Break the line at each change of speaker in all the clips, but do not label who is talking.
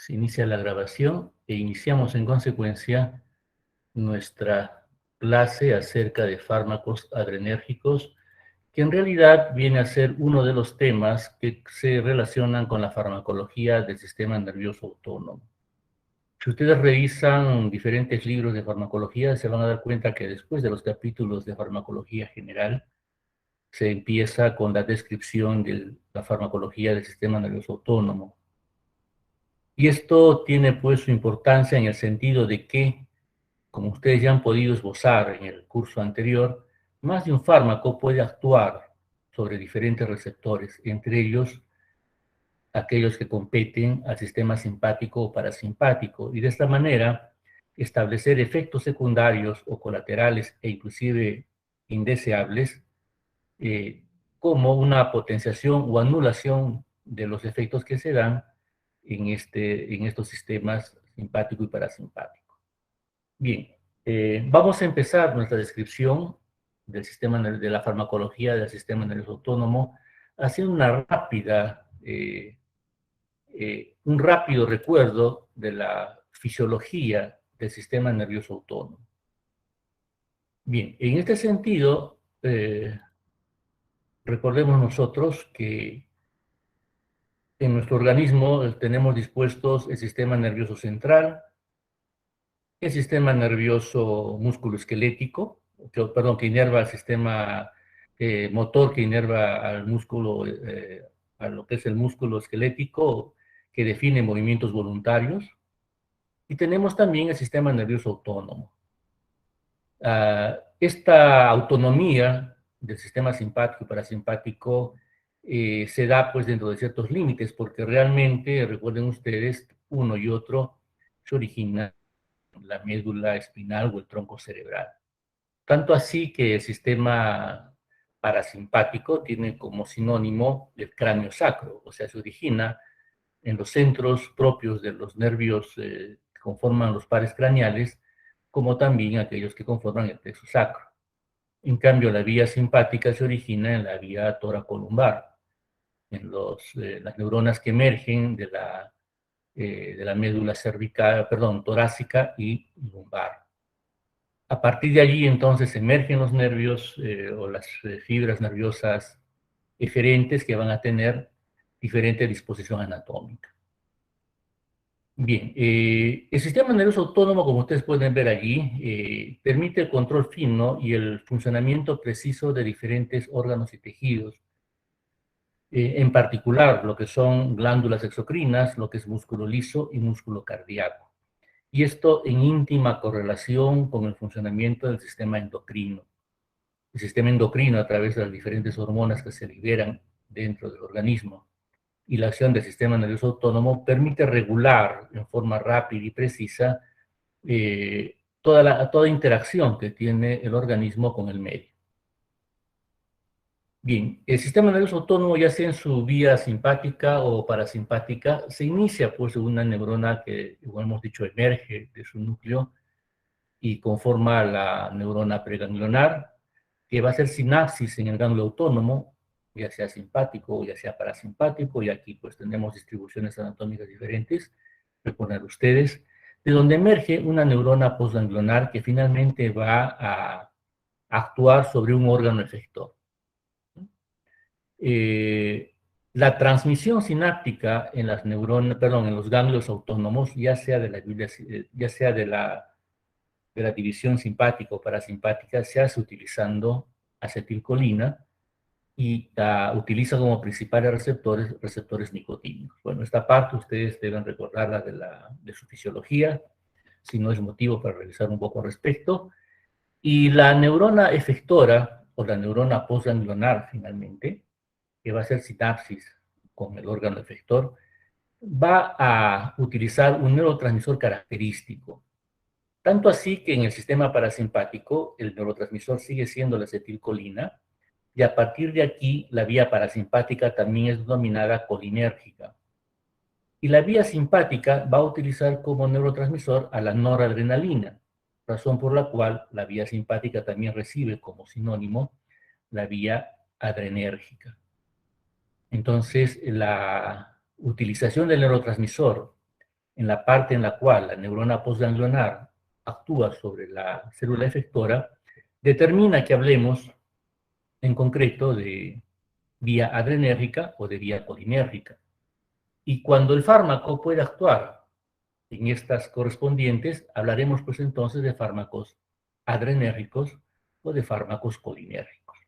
Se inicia la grabación e iniciamos en consecuencia nuestra clase acerca de fármacos adrenérgicos, que en realidad viene a ser uno de los temas que se relacionan con la farmacología del sistema nervioso autónomo. Si ustedes revisan diferentes libros de farmacología, se van a dar cuenta que después de los capítulos de farmacología general, se empieza con la descripción de la farmacología del sistema nervioso autónomo. Y esto tiene pues su importancia en el sentido de que, como ustedes ya han podido esbozar en el curso anterior, más de un fármaco puede actuar sobre diferentes receptores, entre ellos aquellos que competen al sistema simpático o parasimpático, y de esta manera establecer efectos secundarios o colaterales e inclusive indeseables, como una potenciación o anulación de los efectos que se dan en estos sistemas simpático y parasimpático. Bien, vamos a empezar nuestra descripción del sistema de la farmacología del sistema nervioso autónomo haciendo un rápido recuerdo de la fisiología del sistema nervioso autónomo. Bien, en este sentido, recordemos nosotros que en nuestro organismo tenemos dispuestos el sistema nervioso central, el sistema nervioso musculoesquelético, que inerva el sistema motor, que inerva al músculo, a lo que es el músculo esquelético, que define movimientos voluntarios. Y tenemos también el sistema nervioso autónomo. Esta autonomía del sistema simpático y parasimpático se da pues dentro de ciertos límites, porque realmente, recuerden ustedes, uno y otro se originan en la médula espinal o el tronco cerebral. Tanto así que el sistema parasimpático tiene como sinónimo el cráneo sacro, o sea, se origina en los centros propios de los nervios que conforman los pares craneales, como también aquellos que conforman el plexo sacro. En cambio, la vía simpática se origina en la vía toracolumbar, en las neuronas que emergen de la médula cervical, perdón, torácica y lumbar. A partir de allí, entonces, emergen los nervios o las fibras nerviosas eferentes que van a tener diferente disposición anatómica. Bien, el sistema nervioso autónomo, como ustedes pueden ver allí, permite el control fino y el funcionamiento preciso de diferentes órganos y tejidos, en particular lo que son glándulas exocrinas, lo que es músculo liso y músculo cardíaco. Y esto en íntima correlación con el funcionamiento del sistema endocrino. El sistema endocrino, a través de las diferentes hormonas que se liberan dentro del organismo, y la acción del sistema nervioso autónomo permite regular en forma rápida y precisa toda interacción que tiene el organismo con el medio. Bien, el sistema nervioso autónomo, ya sea en su vía simpática o parasimpática, se inicia pues una neurona que, como hemos dicho, emerge de su núcleo y conforma la neurona preganglionar, que va a hacer sinapsis en el ganglio autónomo, ya sea simpático o ya sea parasimpático, y aquí pues tenemos distribuciones anatómicas diferentes, recuerden ustedes, de donde emerge una neurona postganglionar que finalmente va a actuar sobre un órgano efector. La transmisión sináptica en las neuronas, perdón, en los ganglios autónomos, ya sea de la división simpática o parasimpática, se hace utilizando acetilcolina y utiliza como principales receptores nicotínicos. Bueno, esta parte ustedes deben recordarla de su fisiología, si no es motivo para revisar un poco al respecto. Y la neurona efectora, o la neurona postganglionar finalmente, que va a hacer sinapsis con el órgano efector, va a utilizar un neurotransmisor característico. Tanto así que en el sistema parasimpático el neurotransmisor sigue siendo la acetilcolina, y a partir de aquí la vía parasimpática también es denominada colinérgica. Y la vía simpática va a utilizar como neurotransmisor a la noradrenalina, razón por la cual la vía simpática también recibe como sinónimo la vía adrenérgica. Entonces, la utilización del neurotransmisor en la parte en la cual la neurona postganglionar actúa sobre la célula efectora, determina que hablemos en concreto de vía adrenérgica o de vía colinérgica. Y cuando el fármaco puede actuar en estas correspondientes, hablaremos pues entonces de fármacos adrenérgicos o de fármacos colinérgicos.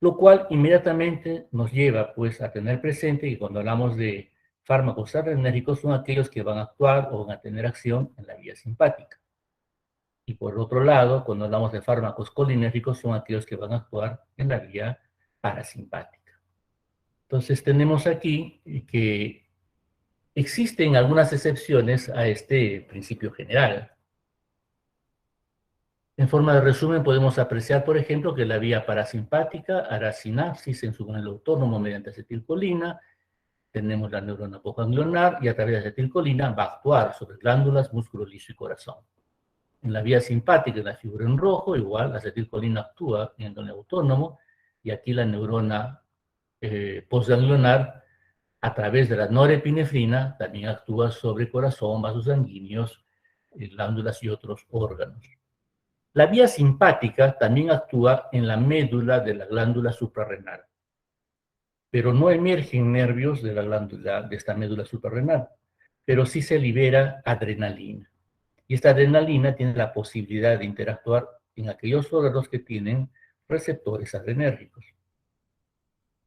Lo cual inmediatamente nos lleva pues a tener presente que cuando hablamos de fármacos adrenérgicos son aquellos que van a actuar o van a tener acción en la vía simpática. Y por otro lado, cuando hablamos de fármacos colinérgicos son aquellos que van a actuar en la vía parasimpática. Entonces tenemos aquí que existen algunas excepciones a este principio general. En forma de resumen, podemos apreciar, por ejemplo, que la vía parasimpática hará sinapsis en su ganglio autónomo mediante acetilcolina. Tenemos la neurona postganglionar y a través de acetilcolina va a actuar sobre glándulas, músculo liso y corazón. En la vía simpática, en la figura en rojo, igual la acetilcolina actúa en el ganglio autónomo y aquí la neurona postganglionar a través de la norepinefrina también actúa sobre corazón, vasos sanguíneos, glándulas y otros órganos. La vía simpática también actúa en la médula de la glándula suprarrenal, pero no emergen nervios de la glándula, de esta médula suprarrenal, pero sí se libera adrenalina. Y esta adrenalina tiene la posibilidad de interactuar en aquellos órganos que tienen receptores adrenérgicos.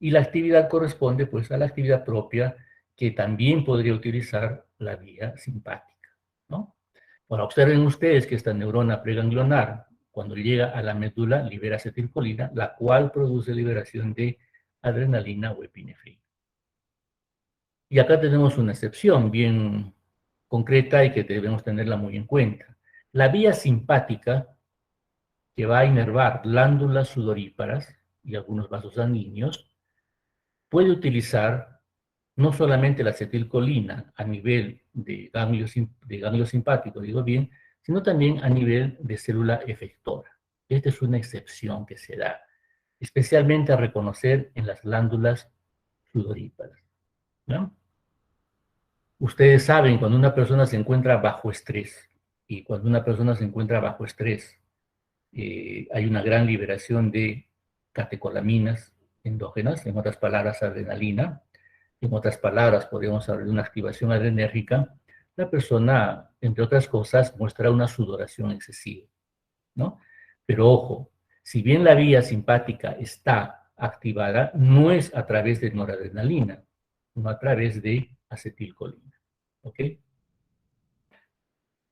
Y la actividad corresponde pues a la actividad propia que también podría utilizar la vía simpática, ¿no? Ahora, observen ustedes que esta neurona preganglionar, cuando llega a la médula, libera acetilcolina, la cual produce liberación de adrenalina o epinefrina. Y acá tenemos una excepción bien concreta y que debemos tenerla muy en cuenta. La vía simpática, que va a inervar glándulas sudoríparas y algunos vasos sanguíneos, puede utilizar no solamente la acetilcolina a nivel de ganglio simpático, digo bien, sino también a nivel de célula efectora. Esta es una excepción que se da, especialmente a reconocer en las glándulas sudoríparas, ¿no? Ustedes saben, cuando una persona se encuentra bajo estrés, y cuando una persona se encuentra bajo estrés, hay una gran liberación de catecolaminas endógenas, en otras palabras, adrenalina. En otras palabras, podríamos hablar de una activación adrenérgica. La persona, entre otras cosas, muestra una sudoración excesiva, ¿no? Pero ojo, si bien la vía simpática está activada, no es a través de noradrenalina, no a través de acetilcolina, ¿ok?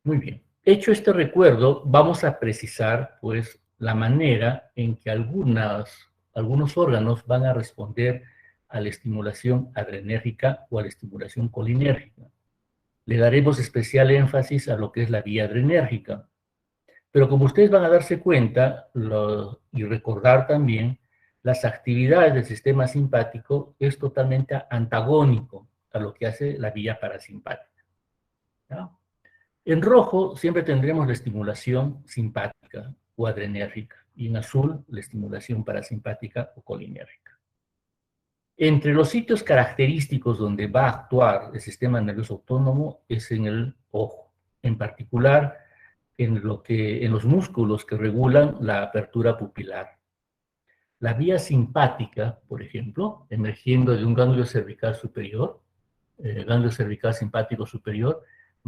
Muy bien. Hecho este recuerdo, vamos a precisar, pues, la manera en que algunos órganos van a responder a la estimulación adrenérgica o a la estimulación colinérgica. Le daremos especial énfasis a lo que es la vía adrenérgica. Pero como ustedes van a darse cuenta y recordar también, las actividades del sistema simpático es totalmente antagónico a lo que hace la vía parasimpática, ¿no? En rojo siempre tendremos la estimulación simpática o adrenérgica y en azul la estimulación parasimpática o colinérgica. Entre los sitios característicos donde va a actuar el sistema nervioso autónomo es en el ojo, en particular en los músculos que regulan la apertura pupilar. La vía simpática, por ejemplo, emergiendo de un ganglio cervical superior, ganglio cervical simpático superior,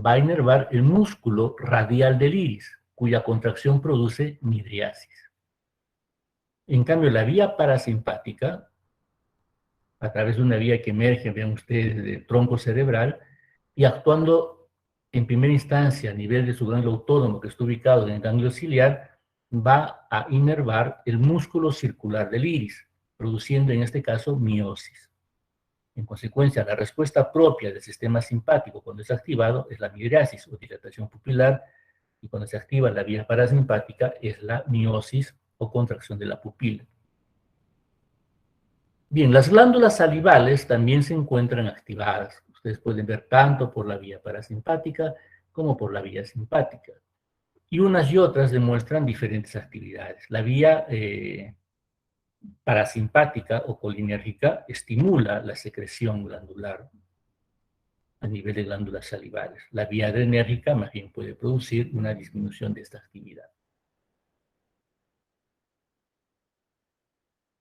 va a inervar el músculo radial del iris, cuya contracción produce midriasis. En cambio, la vía parasimpática, a través de una vía que emerge, vean ustedes, del tronco cerebral, y actuando en primera instancia a nivel de su ganglio autónomo, que está ubicado en el ganglio ciliar, va a inervar el músculo circular del iris, produciendo en este caso miosis. En consecuencia, la respuesta propia del sistema simpático cuando es activado es la midriasis o dilatación pupilar, y cuando se activa la vía parasimpática es la miosis o contracción de la pupila. Bien, las glándulas salivales también se encuentran activadas. Ustedes pueden ver tanto por la vía parasimpática como por la vía simpática. Y unas y otras demuestran diferentes actividades. La vía parasimpática o colinérgica estimula la secreción glandular a nivel de glándulas salivales. La vía adrenérgica más bien puede producir una disminución de esta actividad.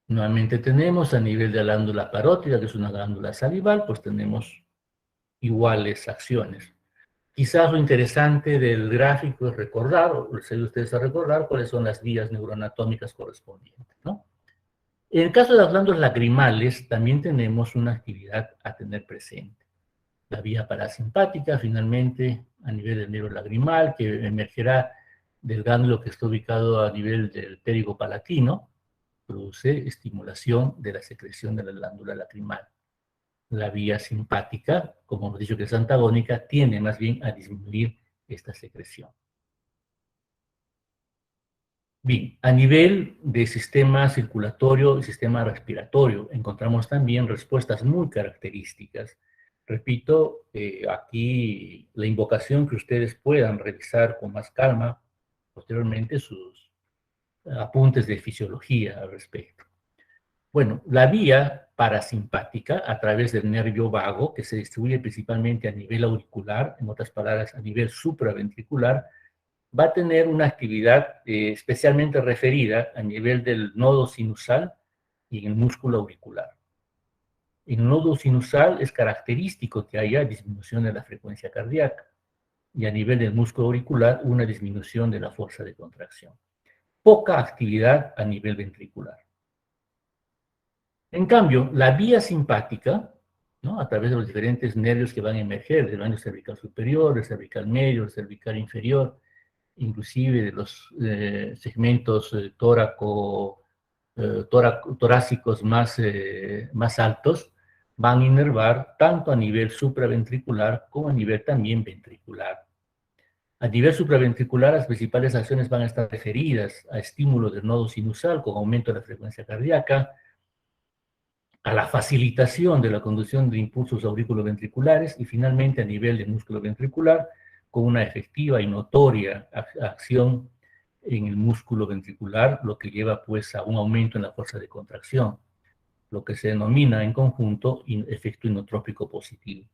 Nuevamente tenemos a nivel de la glándula parótida, que es una glándula salival, pues tenemos iguales acciones. Quizás lo interesante del gráfico es recordar, o les ayude a ustedes a recordar cuáles son las vías neuroanatómicas correspondientes, ¿no? En el caso de las glándulas lacrimales, también tenemos una actividad a tener presente. La vía parasimpática, finalmente, a nivel del nervio lagrimal, que emergerá del ganglio que está ubicado a nivel del périgo palatino, produce estimulación de la secreción de la glándula lacrimal. La vía simpática, como hemos dicho que es antagónica, tiende más bien a disminuir esta secreción. Bien, a nivel de sistema circulatorio y sistema respiratorio, encontramos también respuestas muy características. Repito, aquí la invocación que ustedes puedan revisar con más calma posteriormente sus apuntes de fisiología al respecto. Bueno, la vía parasimpática a través del nervio vago, que se distribuye principalmente a nivel auricular, en otras palabras, a nivel supraventricular, va a tener una actividad especialmente referida a nivel del nodo sinusal y en el músculo auricular. En el nodo sinusal es característico que haya disminución de la frecuencia cardíaca y a nivel del músculo auricular una disminución de la fuerza de contracción. Poca actividad a nivel ventricular. En cambio, la vía simpática, ¿no?, a través de los diferentes nervios que van a emerger, del vano cervical superior, el cervical medio, el cervical inferior, inclusive de los segmentos torácicos más altos, van a inervar tanto a nivel supraventricular como a nivel también ventricular. A nivel supraventricular, las principales acciones van a estar referidas a estímulo del nodo sinusal con aumento de la frecuencia cardíaca, a la facilitación de la conducción de impulsos auriculoventriculares y finalmente a nivel del músculo ventricular con una efectiva y notoria acción en el músculo ventricular, lo que lleva pues a un aumento en la fuerza de contracción, lo que se denomina en conjunto efecto inotrópico positivo.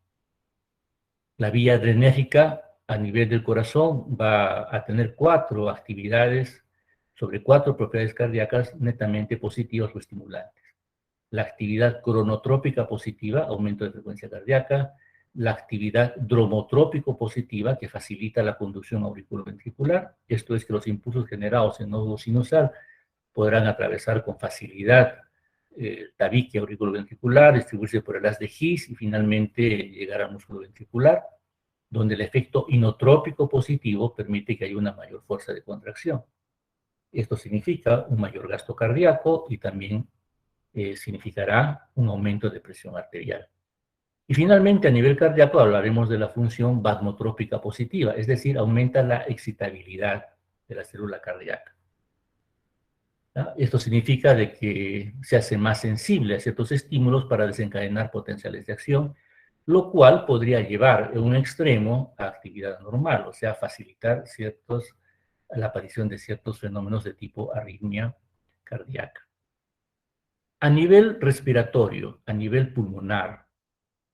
La vía adrenérgica a nivel del corazón va a tener 4 actividades sobre 4 propiedades cardíacas netamente positivas o estimulantes. La actividad cronotrópica positiva, aumento de frecuencia cardíaca, la actividad dromotrópico positiva, que facilita la conducción auriculoventricular, esto es que los impulsos generados en nodo sinusal podrán atravesar con facilidad el tabique auriculoventricular, distribuirse por el haz de His y finalmente llegar al músculo ventricular, donde el efecto inotrópico positivo permite que haya una mayor fuerza de contracción. Esto significa un mayor gasto cardíaco y también significará un aumento de presión arterial. Y finalmente, a nivel cardíaco, hablaremos de la función vasmotrópica positiva, es decir, aumenta la excitabilidad de la célula cardíaca. ¿Ya? Esto significa de que se hace más sensible a ciertos estímulos para desencadenar potenciales de acción, lo cual podría llevar en un extremo a actividad normal, o sea, facilitar la aparición de ciertos fenómenos de tipo arritmia cardíaca. A nivel respiratorio, a nivel pulmonar,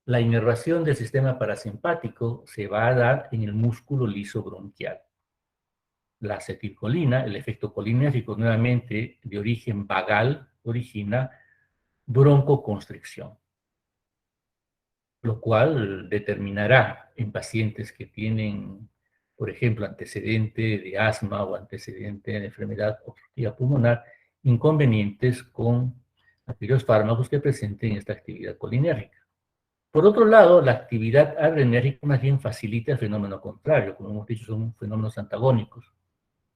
la inervación del sistema parasimpático se va a dar en el músculo liso bronquial. La acetilcolina, el efecto colinérgico nuevamente de origen vagal, origina broncoconstricción, lo cual determinará en pacientes que tienen, por ejemplo, antecedente de asma o antecedente de enfermedad obstructiva pulmonar, inconvenientes con aquellos fármacos que presenten esta actividad colinérgica. Por otro lado, la actividad adrenérgica más bien facilita el fenómeno contrario, como hemos dicho, son fenómenos antagónicos.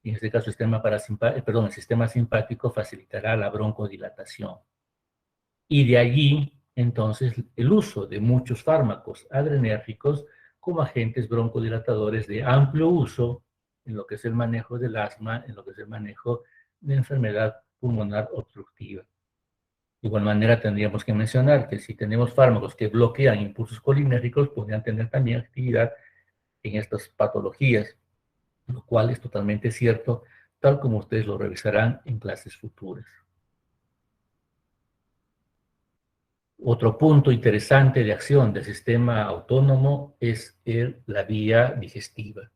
En este caso, el sistema simpático facilitará la broncodilatación. Y de allí, entonces, el uso de muchos fármacos adrenérgicos como agentes broncodilatadores de amplio uso en lo que es el manejo del asma, en lo que es el manejo de enfermedad pulmonar obstructiva. De igual manera, tendríamos que mencionar que si tenemos fármacos que bloquean impulsos colinérgicos, podrían tener también actividad en estas patologías, lo cual es totalmente cierto, tal como ustedes lo revisarán en clases futuras. Otro punto interesante de acción del sistema autónomo es la vía digestiva.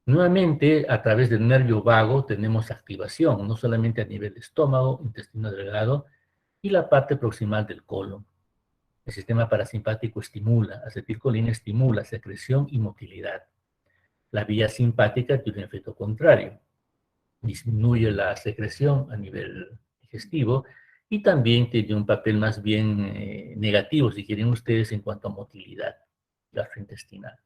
Nuevamente, a través del nervio vago tenemos activación, no solamente a nivel de estómago, intestino delgado y la parte proximal del colon. El sistema parasimpático estimula, acetilcolina estimula secreción y motilidad. La vía simpática tiene un efecto contrario, disminuye la secreción a nivel digestivo y también tiene un papel más bien negativo, si quieren ustedes, en cuanto a motilidad gastrointestinal.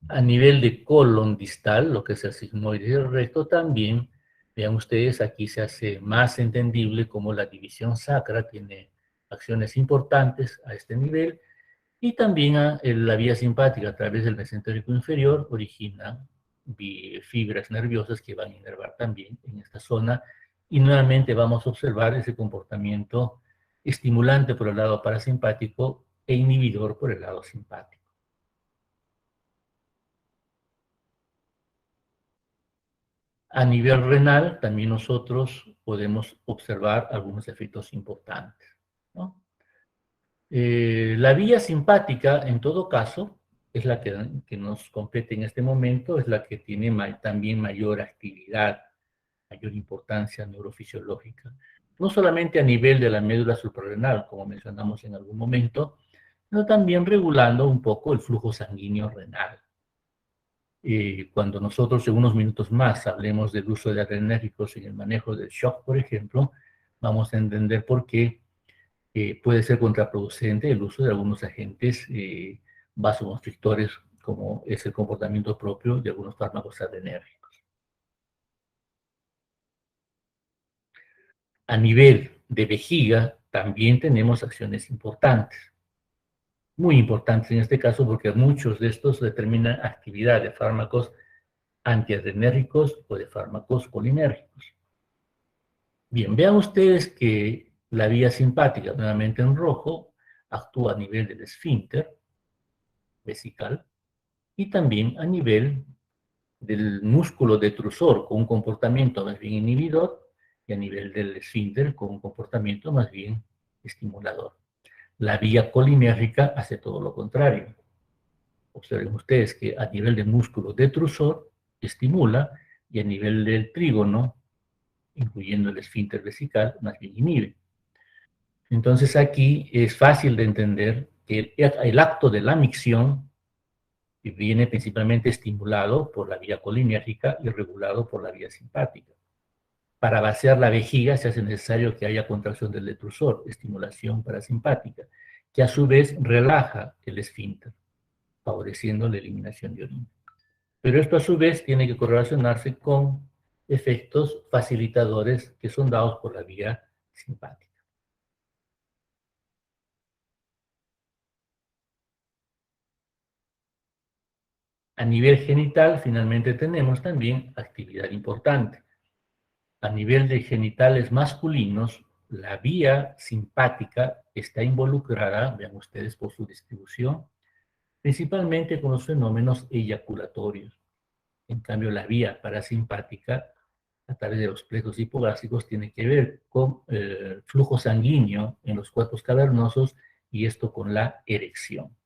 A nivel de colon distal, lo que es el sigmoide y el recto, también, vean ustedes, aquí se hace más entendible cómo la división sacra tiene acciones importantes a este nivel y también la vía simpática a través del mesentérico inferior origina fibras nerviosas que van a inervar también en esta zona y nuevamente vamos a observar ese comportamiento estimulante por el lado parasimpático e inhibidor por el lado simpático. A nivel renal, también nosotros podemos observar algunos efectos importantes, ¿no? La vía simpática, en todo caso, es la que nos compete en este momento, es la que tiene también mayor actividad, mayor importancia neurofisiológica. No solamente a nivel de la médula suprarrenal, como mencionamos en algún momento, sino también regulando un poco el flujo sanguíneo renal. Cuando nosotros en unos minutos más hablemos del uso de adrenérgicos en el manejo del shock, por ejemplo, vamos a entender por qué puede ser contraproducente el uso de algunos agentes vasoconstrictores, como es el comportamiento propio de algunos fármacos adrenérgicos. A nivel de vejiga, también tenemos acciones importantes, muy importantes en este caso, porque muchos de estos determinan actividad de fármacos antiadrenérgicos o de fármacos colinérgicos. Bien, vean ustedes que la vía simpática, nuevamente en rojo, actúa a nivel del esfínter vesical y también a nivel del músculo detrusor con un comportamiento más bien inhibidor y a nivel del esfínter con un comportamiento más bien estimulador. La vía colinérgica hace todo lo contrario. Observen ustedes que a nivel del músculo detrusor estimula y a nivel del trígono, incluyendo el esfínter vesical, más bien inhibe. Entonces aquí es fácil de entender que el acto de la micción viene principalmente estimulado por la vía colinérgica y regulado por la vía simpática. Para vaciar la vejiga se hace necesario que haya contracción del detrusor, estimulación parasimpática, que a su vez relaja el esfínter, favoreciendo la eliminación de orina. Pero esto a su vez tiene que correlacionarse con efectos facilitadores que son dados por la vía simpática. A nivel genital, finalmente tenemos también actividad importante. A nivel de genitales masculinos, la vía simpática está involucrada, vean ustedes por su distribución, principalmente con los fenómenos eyaculatorios. En cambio, la vía parasimpática, a través de los plexos hipogástricos, tiene que ver con flujo sanguíneo en los cuerpos cavernosos y esto con la erección.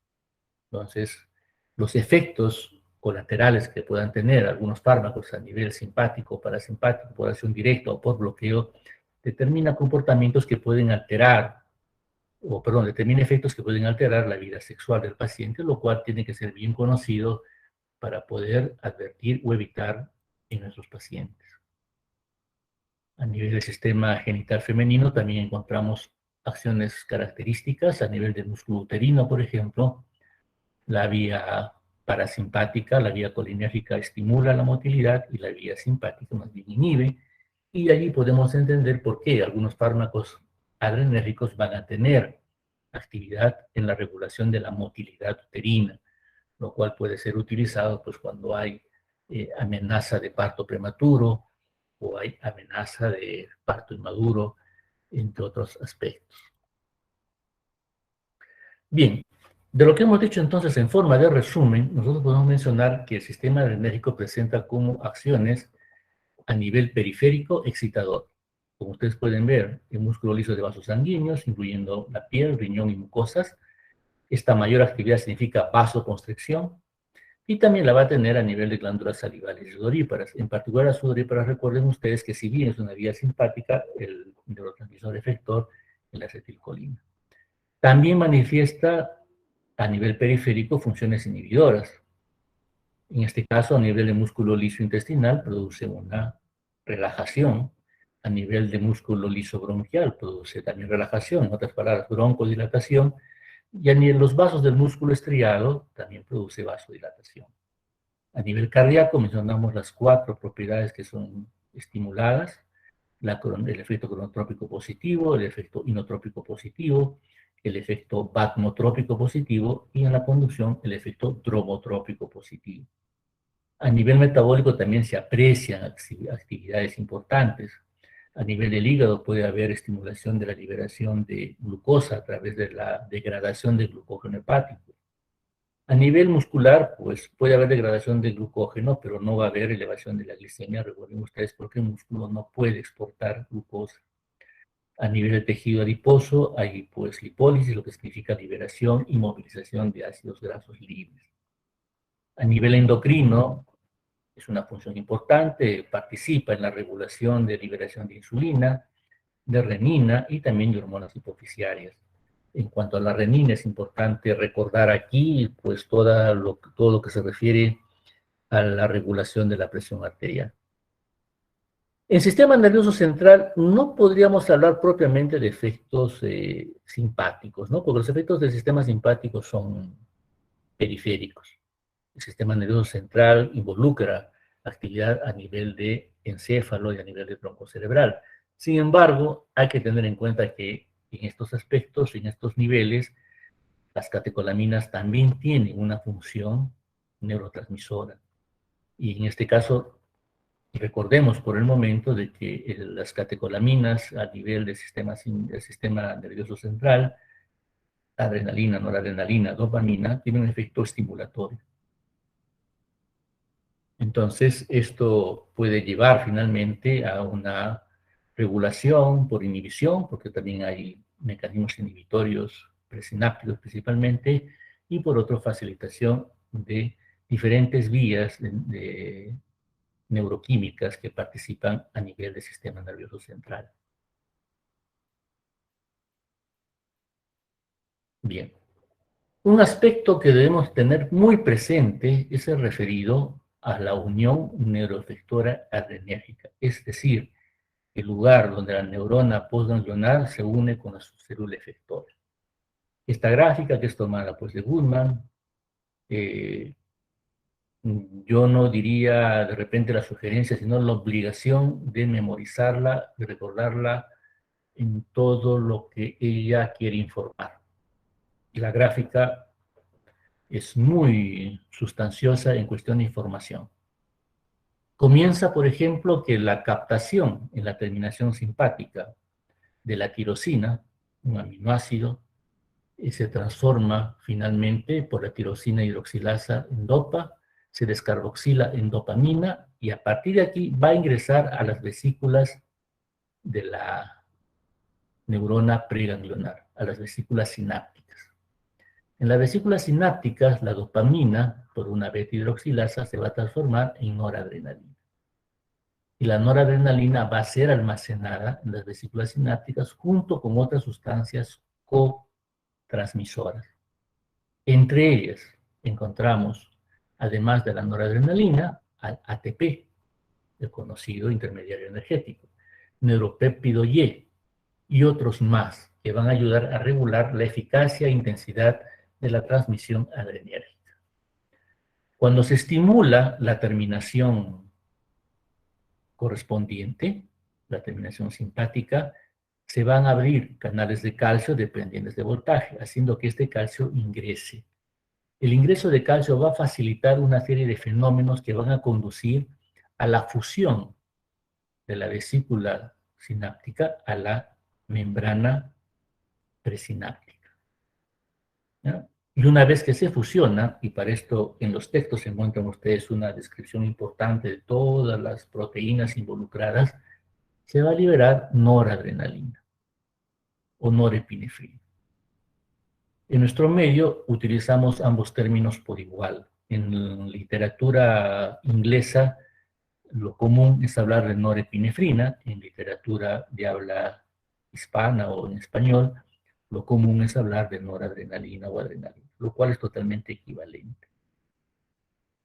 Entonces, los efectos colaterales que puedan tener algunos fármacos a nivel simpático, parasimpático, por acción directa o por bloqueo, determina comportamientos que pueden alterar, determina efectos que pueden alterar la vida sexual del paciente, lo cual tiene que ser bien conocido para poder advertir o evitar en nuestros pacientes. A nivel del sistema genital femenino también encontramos acciones características a nivel del músculo uterino, por ejemplo. La vía parasimpática, la vía colinérgica estimula la motilidad y la vía simpática más bien inhibe. Y allí podemos entender por qué algunos fármacos adrenérgicos van a tener actividad en la regulación de la motilidad uterina, lo cual puede ser utilizado pues, cuando hay amenaza de parto prematuro o hay amenaza de parto inmaduro, entre otros aspectos. Bien, de lo que hemos dicho entonces en forma de resumen, nosotros podemos mencionar que el sistema adrenérgico presenta como acciones a nivel periférico excitador, como ustedes pueden ver, el músculo liso de vasos sanguíneos, incluyendo la piel, riñón y mucosas. Esta mayor actividad significa vasoconstricción, y también la va a tener a nivel de glándulas salivales y sudoríparas. En particular, las sudoríparas, recuerden ustedes que si bien es una vía simpática, el neurotransmisor efector es la acetilcolina. También manifiesta a nivel periférico funciones inhibidoras. En este caso, a nivel de músculo liso intestinal, produce una relajación. A nivel de músculo liso bronquial, produce también relajación, en otras palabras, broncodilatación. Y a nivel de los vasos del músculo estriado, también produce vasodilatación. A nivel cardíaco, mencionamos las 4 propiedades que son estimuladas: el efecto cronotrópico positivo, el efecto inotrópico positivo, el efecto batmotrópico positivo y en la conducción el efecto dromotrópico positivo. A nivel metabólico también se aprecian actividades importantes. A nivel del hígado puede haber estimulación de la liberación de glucosa a través de la degradación del glucógeno hepático. A nivel muscular, pues puede haber degradación de glucógeno, pero no va a haber elevación de la glicemia. Recuerden ustedes, porque el músculo no puede exportar glucosa. A nivel del tejido adiposo hay pues lipólisis, lo que significa liberación y movilización de ácidos grasos libres. A nivel endocrino es una función importante, participa en la regulación de liberación de insulina, de renina y también de hormonas hipoficiarias. En cuanto a la renina, es importante recordar aquí pues todo lo que se refiere a la regulación de la presión arterial. En sistema nervioso central no podríamos hablar propiamente de efectos simpáticos, ¿no? Porque los efectos del sistema simpático son periféricos. El sistema nervioso central involucra actividad a nivel de encéfalo y a nivel de tronco cerebral. Sin embargo, hay que tener en cuenta que en estos aspectos, en estos niveles, las catecolaminas también tienen una función neurotransmisora. Y en este caso, recordemos por el momento de que las catecolaminas a nivel del sistema nervioso central, adrenalina, noradrenalina, dopamina, tienen un efecto estimulatorio. Entonces, esto puede llevar finalmente a una regulación por inhibición, porque también hay mecanismos inhibitorios presinápticos principalmente, y por otro, facilitación de diferentes vías de neuroquímicas que participan a nivel del sistema nervioso central. Bien. Un aspecto que debemos tener muy presente es el referido a la unión neuroefectora adrenérgica, es decir, el lugar donde la neurona postganglionar se une con la célula efectora. Esta gráfica, que es tomada pues de Goodman, yo no diría de repente la sugerencia, sino la obligación de memorizarla, de recordarla en todo lo que ella quiere informar. Y la gráfica es muy sustanciosa en cuestión de información. Comienza, por ejemplo, que la captación en la terminación simpática de la tirosina, un aminoácido, se transforma finalmente por la tirosina hidroxilasa en dopa, se descarboxila en dopamina y a partir de aquí va a ingresar a las vesículas de la neurona preganglionar, a las vesículas sinápticas. En las vesículas sinápticas, la dopamina, por una beta hidroxilasa, se va a transformar en noradrenalina. Y la noradrenalina va a ser almacenada en las vesículas sinápticas junto con otras sustancias cotransmisoras. Entre ellas encontramos, además de la noradrenalina, al ATP, el conocido intermediario energético, neuropéptido y otros más que van a ayudar a regular la eficacia e intensidad de la transmisión adrenérgica. Cuando se estimula la terminación correspondiente, la terminación simpática, se van a abrir canales de calcio dependientes de voltaje, haciendo que este calcio ingrese. El ingreso de calcio va a facilitar una serie de fenómenos que van a conducir a la fusión de la vesícula sináptica a la membrana presináptica, ¿ya? Y una vez que se fusiona, y para esto en los textos se encuentran ustedes una descripción importante de todas las proteínas involucradas, se va a liberar noradrenalina o norepinefrina. En nuestro medio utilizamos ambos términos por igual. En literatura inglesa, lo común es hablar de norepinefrina. En literatura de habla hispana o en español, lo común es hablar de noradrenalina o adrenalina, lo cual es totalmente equivalente.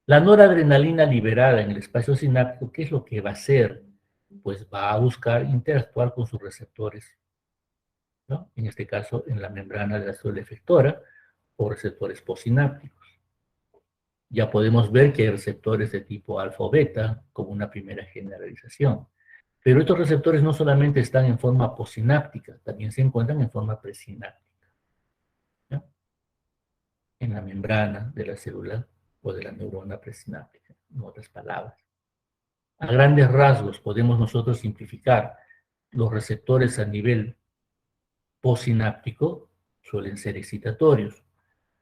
La noradrenalina liberada en el espacio sináptico, ¿qué es lo que va a hacer? Pues va a buscar interactuar con sus receptores, ¿no? En este caso, en la membrana de la célula efectora o receptores postsinápticos. Ya podemos ver que hay receptores de tipo alfa o beta, como una primera generalización. Pero estos receptores no solamente están en forma postsináptica, también se encuentran en forma presináptica, ¿no? En la membrana de la célula o de la neurona presináptica, en otras palabras. A grandes rasgos podemos nosotros simplificar los receptores a nivel postsináptico suelen ser excitatorios.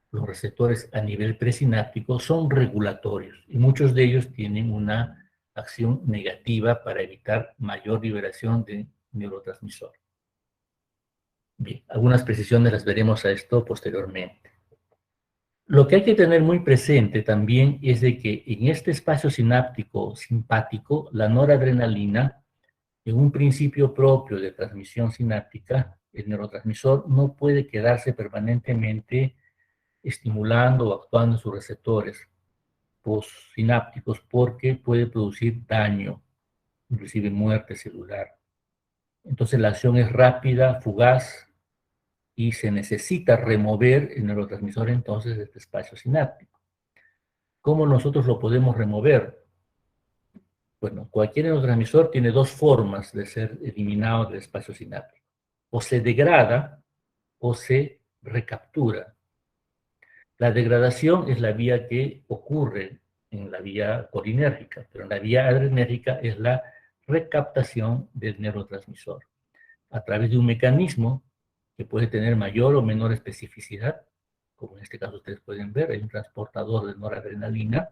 Los receptores a nivel presináptico son regulatorios y muchos de ellos tienen una acción negativa para evitar mayor liberación de neurotransmisor. Bien, algunas precisiones las veremos a esto posteriormente. Lo que hay que tener muy presente también es de que en este espacio sináptico simpático, la noradrenalina, en un principio propio de transmisión sináptica, el neurotransmisor no puede quedarse permanentemente estimulando o actuando en sus receptores postsinápticos porque puede producir daño, inclusive muerte celular. Entonces la acción es rápida, fugaz, y se necesita remover el neurotransmisor entonces de este espacio sináptico. ¿Cómo nosotros lo podemos remover? Bueno, cualquier neurotransmisor tiene dos formas de ser eliminado del espacio sináptico. O se degrada o se recaptura. La degradación es la vía que ocurre en la vía colinérgica, pero en la vía adrenérgica es la recaptación del neurotransmisor a través de un mecanismo que puede tener mayor o menor especificidad, como en este caso ustedes pueden ver, hay un transportador de noradrenalina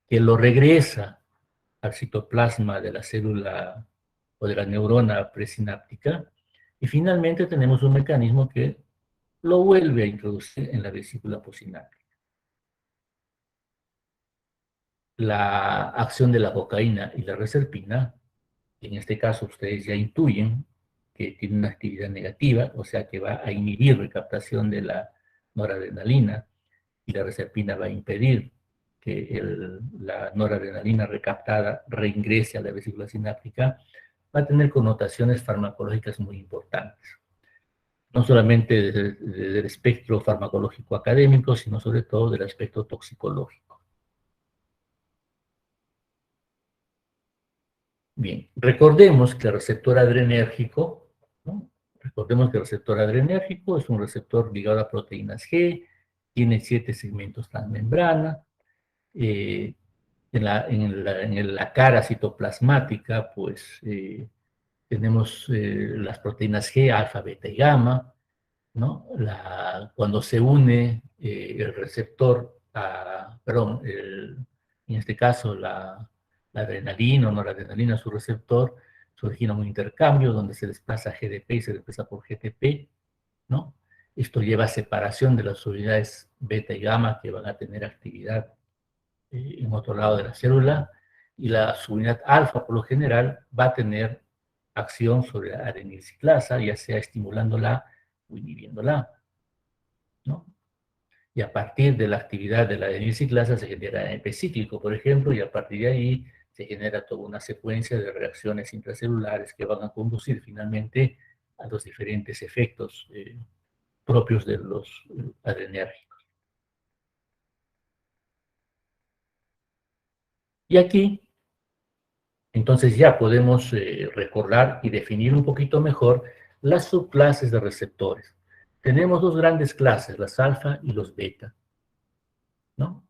que lo regresa al citoplasma de la célula o de la neurona presináptica, y finalmente tenemos un mecanismo que lo vuelve a introducir en la vesícula postsináptica. La acción de la cocaína y la reserpina, en este caso ustedes ya intuyen que tiene una actividad negativa, o sea que va a inhibir recaptación de la noradrenalina, y la reserpina va a impedir que la noradrenalina recaptada reingrese a la vesícula sináptica, va a tener connotaciones farmacológicas muy importantes. No solamente del espectro farmacológico académico, sino sobre todo del aspecto toxicológico. Bien, recordemos que el receptor adrenérgico, ¿no? Recordemos que el receptor adrenérgico es un receptor ligado a proteínas G, tiene 7 segmentos transmembrana, en la cara citoplasmática, pues tenemos las proteínas G, alfa, beta y gamma, ¿no? Cuando se une el receptor en este caso la adrenalina o noradrenalina a su receptor, se origina un intercambio donde se desplaza GDP y se desplaza por GTP, ¿no? Esto lleva a separación de las unidades beta y gamma que van a tener actividad en otro lado de la célula, y la subunidad alfa, por lo general, va a tener acción sobre la adenilciclasa, ya sea estimulándola o inhibiéndola, ¿no? Y a partir de la actividad de la adenilciclasa se genera AMP cíclico, por ejemplo, y a partir de ahí se genera toda una secuencia de reacciones intracelulares que van a conducir finalmente a los diferentes efectos propios de los adrenérgicos. Y aquí entonces ya podemos recordar y definir un poquito mejor las subclases de receptores. Tenemos dos grandes clases, las alfa y los beta, ¿no?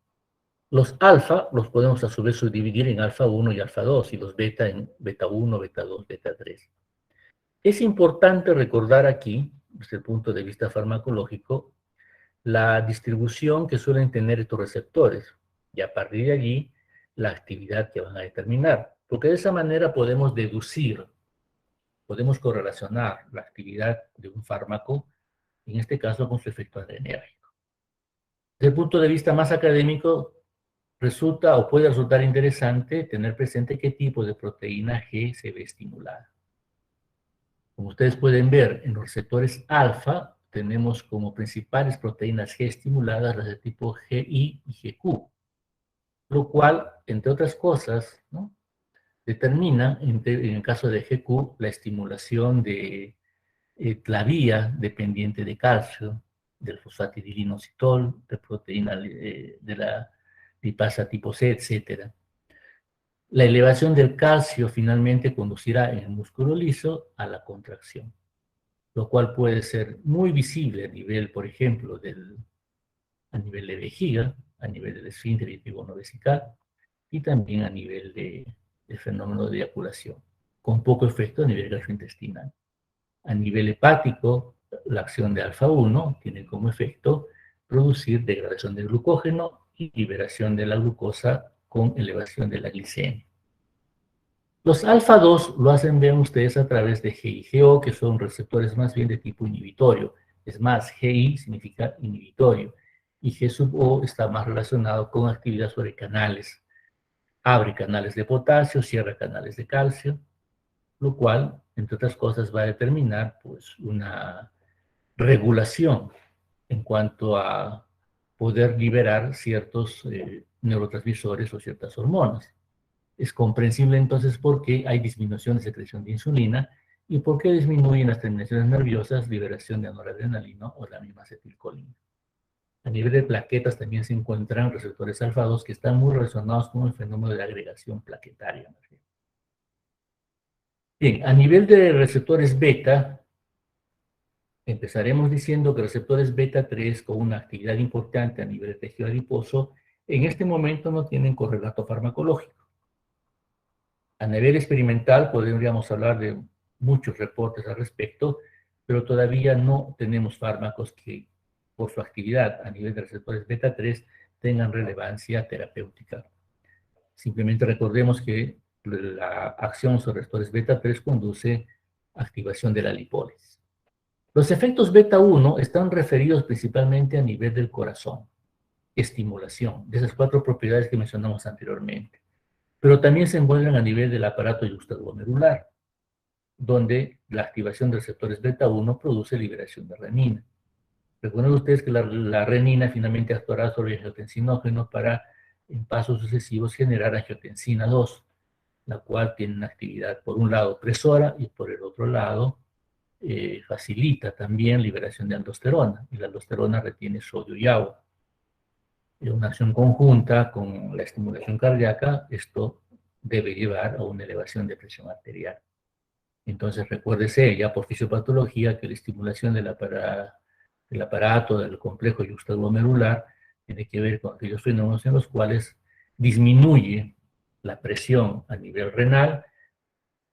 Los alfa los podemos a su vez subdividir en alfa 1 y alfa 2, y los beta en beta 1, beta 2, beta 3. Es importante recordar aquí, desde el punto de vista farmacológico, la distribución que suelen tener estos receptores, y a partir de allí la actividad que van a determinar, porque de esa manera podemos deducir podemos correlacionar la actividad de un fármaco, en este caso con su efecto adrenérgico. Desde el punto de vista más académico, resulta o puede resultar interesante tener presente qué tipo de proteína G se ve estimulada. Como ustedes pueden ver, en los receptores alfa tenemos como principales proteínas G estimuladas las de tipo GI y GQ, lo cual, entre otras cosas, ¿no?, determina, en el caso de GQ, la estimulación de la vía dependiente de calcio, del fosfatidilinositol, de proteína de la lipasa tipo C, etc. La elevación del calcio finalmente conducirá en el músculo liso a la contracción, lo cual puede ser muy visible a nivel, por ejemplo, a nivel de vejiga, a nivel del esfínter y trigono vesical, y también a nivel del fenómeno de eyaculación, con poco efecto a nivel gastrointestinal. A nivel hepático, la acción de alfa-1 tiene como efecto producir degradación del glucógeno y liberación de la glucosa con elevación de la glicemia. Los alfa-2 lo hacen, vean ustedes, a través de GI y GO, que son receptores más bien de tipo inhibitorio. Es más, GI significa inhibitorio y G sub O está más relacionado con actividad sobre canales. Abre canales de potasio, cierra canales de calcio, lo cual, entre otras cosas, va a determinar pues, una regulación en cuanto a poder liberar ciertos neurotransmisores o ciertas hormonas. Es comprensible entonces por qué hay disminución de secreción de insulina y por qué disminuyen las terminaciones nerviosas, liberación de noradrenalina o la misma acetilcolina. A nivel de plaquetas también se encuentran receptores alfa-2 que están muy relacionados con el fenómeno de agregación plaquetaria. Bien, a nivel de receptores beta, empezaremos diciendo que receptores beta 3 con una actividad importante a nivel de tejido adiposo, en este momento no tienen correlato farmacológico. A nivel experimental podríamos hablar de muchos reportes al respecto, pero todavía no tenemos fármacos que, por su actividad a nivel de receptores beta 3, tengan relevancia terapéutica. Simplemente recordemos que la acción sobre receptores beta 3 conduce a activación de la lipólisis. Los efectos beta 1 están referidos principalmente a nivel del corazón, estimulación, de esas 4 propiedades que mencionamos anteriormente. Pero también se encuentran a nivel del aparato yuxtaglomerular, donde la activación de receptores beta 1 produce liberación de renina. Recuerden ustedes que la renina finalmente actuará sobre el angiotensinógeno para, en pasos sucesivos, generar angiotensina 2, la cual tiene una actividad, por un lado, presora y por el otro lado, facilita también liberación de aldosterona, y la aldosterona retiene sodio y agua. En una acción conjunta con la estimulación cardíaca, esto debe llevar a una elevación de presión arterial. Entonces, recuérdese ya por fisiopatología que la estimulación del aparato del complejo yuxtaglomerular tiene que ver con aquellos fenómenos en los cuales disminuye la presión a nivel renal,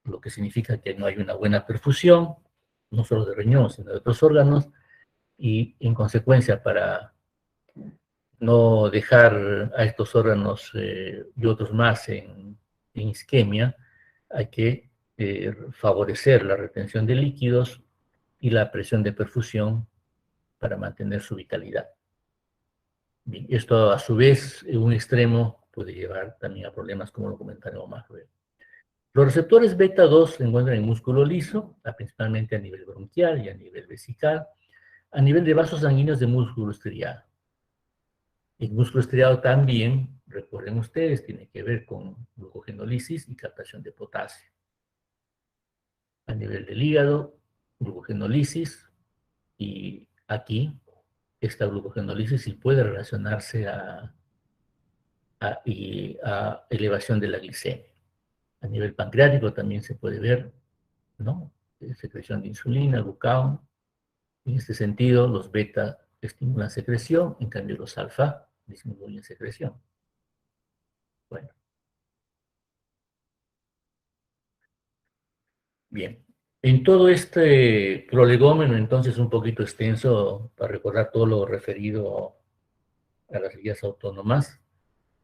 lo que significa que no hay una buena perfusión, no solo de riñón, sino de otros órganos, y en consecuencia, para no dejar a estos órganos y otros más en isquemia, hay que favorecer la retención de líquidos y la presión de perfusión para mantener su vitalidad. Bien, esto a su vez, en un extremo, puede llevar también a problemas como lo comentaremos más luego. Los receptores beta 2 se encuentran en músculo liso, principalmente a nivel bronquial y a nivel vesical, a nivel de vasos sanguíneos de músculo estriado. El músculo estriado también, recuerden ustedes, tiene que ver con glucogenólisis y captación de potasio. A nivel del hígado, glucogenólisis, y aquí esta glucogenólisis sí puede relacionarse a elevación de la glicemia. A nivel pancreático también se puede ver, ¿no?, secreción de insulina, glucagón. En este sentido, los beta estimulan secreción, en cambio los alfa disminuyen secreción. Bueno. Bien. En todo este prolegómeno, entonces, un poquito extenso, para recordar todo lo referido a las vías autónomas,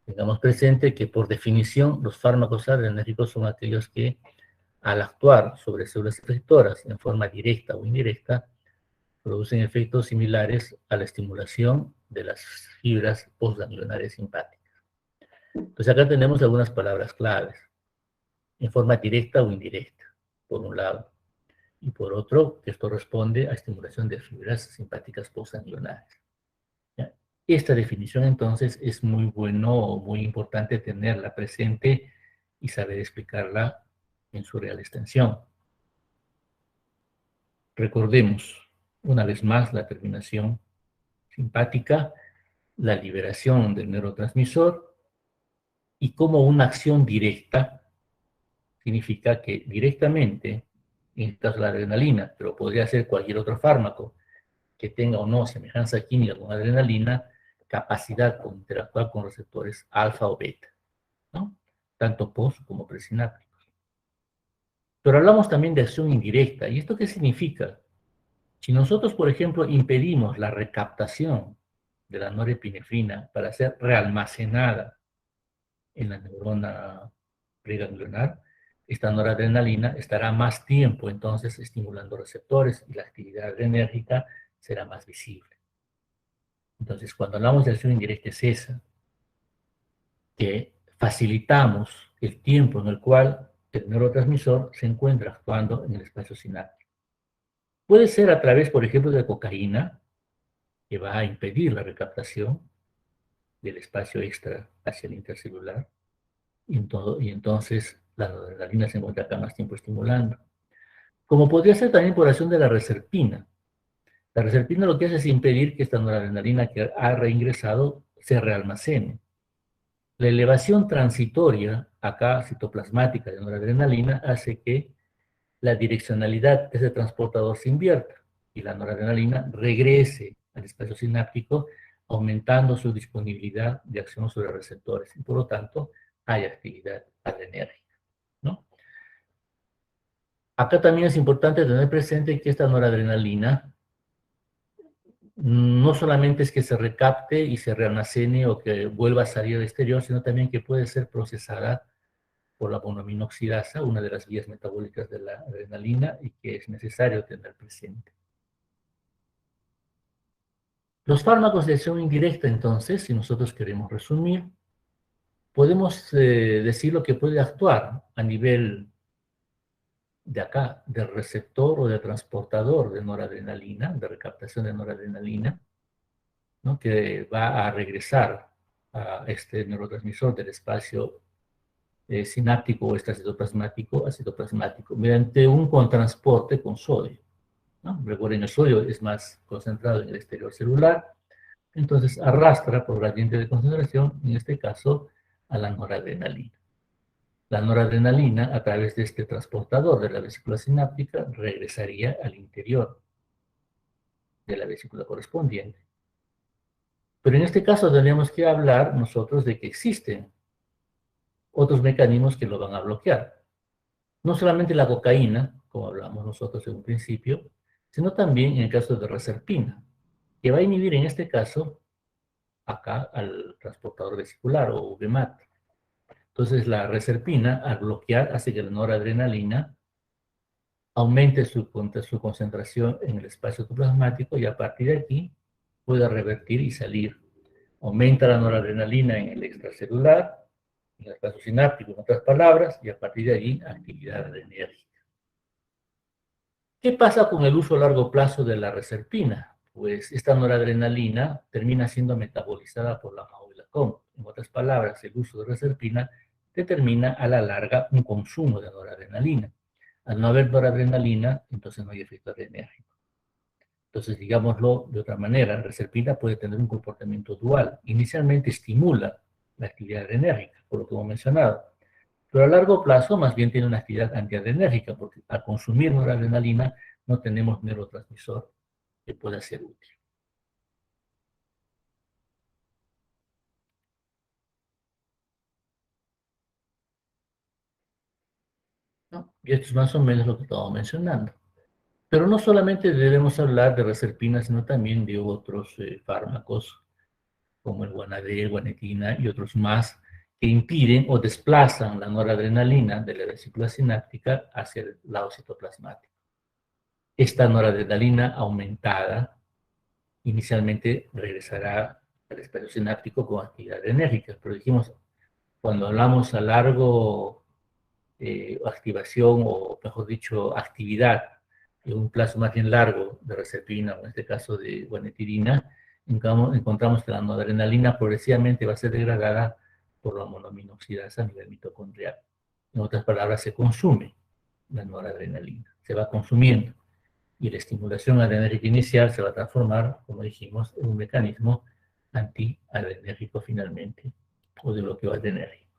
tengamos presente que, por definición, los fármacos adrenérgicos son aquellos que al actuar sobre células receptoras en forma directa o indirecta, producen efectos similares a la estimulación de las fibras postganglionares simpáticas. Entonces acá tenemos algunas palabras claves, en forma directa o indirecta, por un lado, y por otro, que esto responde a estimulación de fibras simpáticas postganglionares. ¿Ya? Esta definición entonces es muy bueno o muy importante tenerla presente y saber explicarla en su real extensión. Recordemos una vez más la terminación simpática, la liberación del neurotransmisor y como una acción directa significa que directamente, en este caso la adrenalina, pero podría ser cualquier otro fármaco que tenga o no semejanza química con adrenalina, capacidad para interactuar con receptores alfa o beta, ¿no? Tanto post como presinápticos. Pero hablamos también de acción indirecta. ¿Y esto qué significa? Si nosotros, por ejemplo, impedimos la recaptación de la norepinefrina para ser realmacenada en la neurona preganglionar, esta noradrenalina estará más tiempo entonces estimulando receptores y la actividad adrenérgica será más visible. Entonces, cuando hablamos de acción indirecta es esa, que facilitamos el tiempo en el cual el neurotransmisor se encuentra actuando en el espacio sináptico. Puede ser a través, por ejemplo, de cocaína, que va a impedir la recaptación del espacio extra hacia el intercelular, y entonces la adrenalina se encuentra acá más tiempo estimulando. Como podría ser también por acción de la reserpina. La reserpina lo que hace es impedir que esta noradrenalina que ha reingresado se realmacene. La elevación transitoria, acá citoplasmática de noradrenalina, hace que la direccionalidad de ese transportador se invierta y la noradrenalina regrese al espacio sináptico, aumentando su disponibilidad de acción sobre receptores y por lo tanto hay actividad adrenérgica, ¿no? Acá también es importante tener presente que esta noradrenalina no solamente es que se recapte y se realmacene o que vuelva a salir al exterior, sino también que puede ser procesada por la monoaminoxidasa, una de las vías metabólicas de la adrenalina y que es necesario tener presente. Los fármacos de acción indirecta, entonces, si nosotros queremos resumir, podemos decir lo que puede actuar a nivel de acá, de receptor o de transportador de noradrenalina, de recaptación de noradrenalina, ¿no? Que va a regresar a este neurotransmisor del espacio sináptico o extracitoplasmático a citoplasmático mediante un contransporte con sodio, ¿no? Recuerden, el sodio es más concentrado en el exterior celular, entonces arrastra por gradiente de concentración, en este caso, a la noradrenalina. La noradrenalina, a través de este transportador de la vesícula sináptica, regresaría al interior de la vesícula correspondiente. Pero en este caso tendríamos que hablar nosotros de que existen otros mecanismos que lo van a bloquear. No solamente la cocaína, como hablamos nosotros en un principio, sino también en el caso de reserpina, que va a inhibir en este caso acá al transportador vesicular o VMAT. Entonces la reserpina, al bloquear, hace que la noradrenalina aumente su concentración en el espacio plasmático y a partir de aquí pueda revertir y salir. Aumenta la noradrenalina en el extracelular, en el espacio sináptico, en otras palabras, y a partir de allí actividad adrenérgica. ¿Qué pasa con el uso a largo plazo de la reserpina? Pues esta noradrenalina termina siendo metabolizada por la maulacón. En otras palabras, el uso de reserpina determina a la larga un consumo de noradrenalina. Al no haber noradrenalina, entonces no hay efecto adrenérgico. Entonces, digámoslo de otra manera, la reserpina puede tener un comportamiento dual. Inicialmente estimula la actividad adrenérgica, por lo que hemos mencionado, pero a largo plazo más bien tiene una actividad antiadrenérgica, porque al consumir noradrenalina no tenemos neurotransmisor que pueda ser útil. ¿No? Y esto es más o menos lo que estaba mencionando. Pero no solamente debemos hablar de reserpina, sino también de otros fármacos como el guanadel, guanetina y otros más que impiden o desplazan la noradrenalina de la vesícula sináptica hacia el lado citoplasmático. Esta noradrenalina aumentada inicialmente regresará al espacio sináptico con actividad enérgica, pero dijimos, cuando hablamos a largo activación, o mejor dicho, actividad en un plazo más bien largo de receptina, o en este caso de guanetidina, encontramos que la noradrenalina progresivamente va a ser degradada por la monoaminoxidasa a nivel mitocondrial. En otras palabras, se consume la noradrenalina, se va consumiendo, y la estimulación adrenérgica inicial se va a transformar, como dijimos, en un mecanismo antiadrenérgico finalmente, o de bloqueo adrenérgico.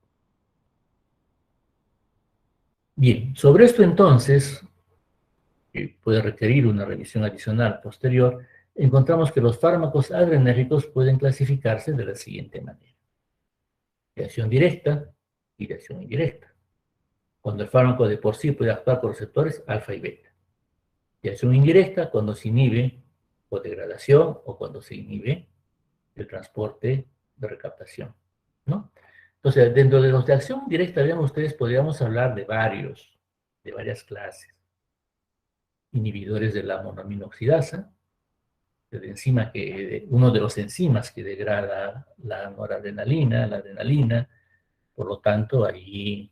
Bien, sobre esto entonces, que puede requerir una revisión adicional posterior, encontramos que los fármacos adrenérgicos pueden clasificarse de la siguiente manera: de acción directa y de acción indirecta. Cuando el fármaco de por sí puede actuar por receptores alfa y beta. De acción indirecta, cuando se inhibe por degradación o cuando se inhibe el transporte de recaptación, ¿no? Entonces, dentro de los de acción directa, vean ustedes, podríamos hablar de varias clases. Inhibidores de la monoaminoxidasa, uno de los enzimas que degrada la noradrenalina, la adrenalina. Por lo tanto, ahí,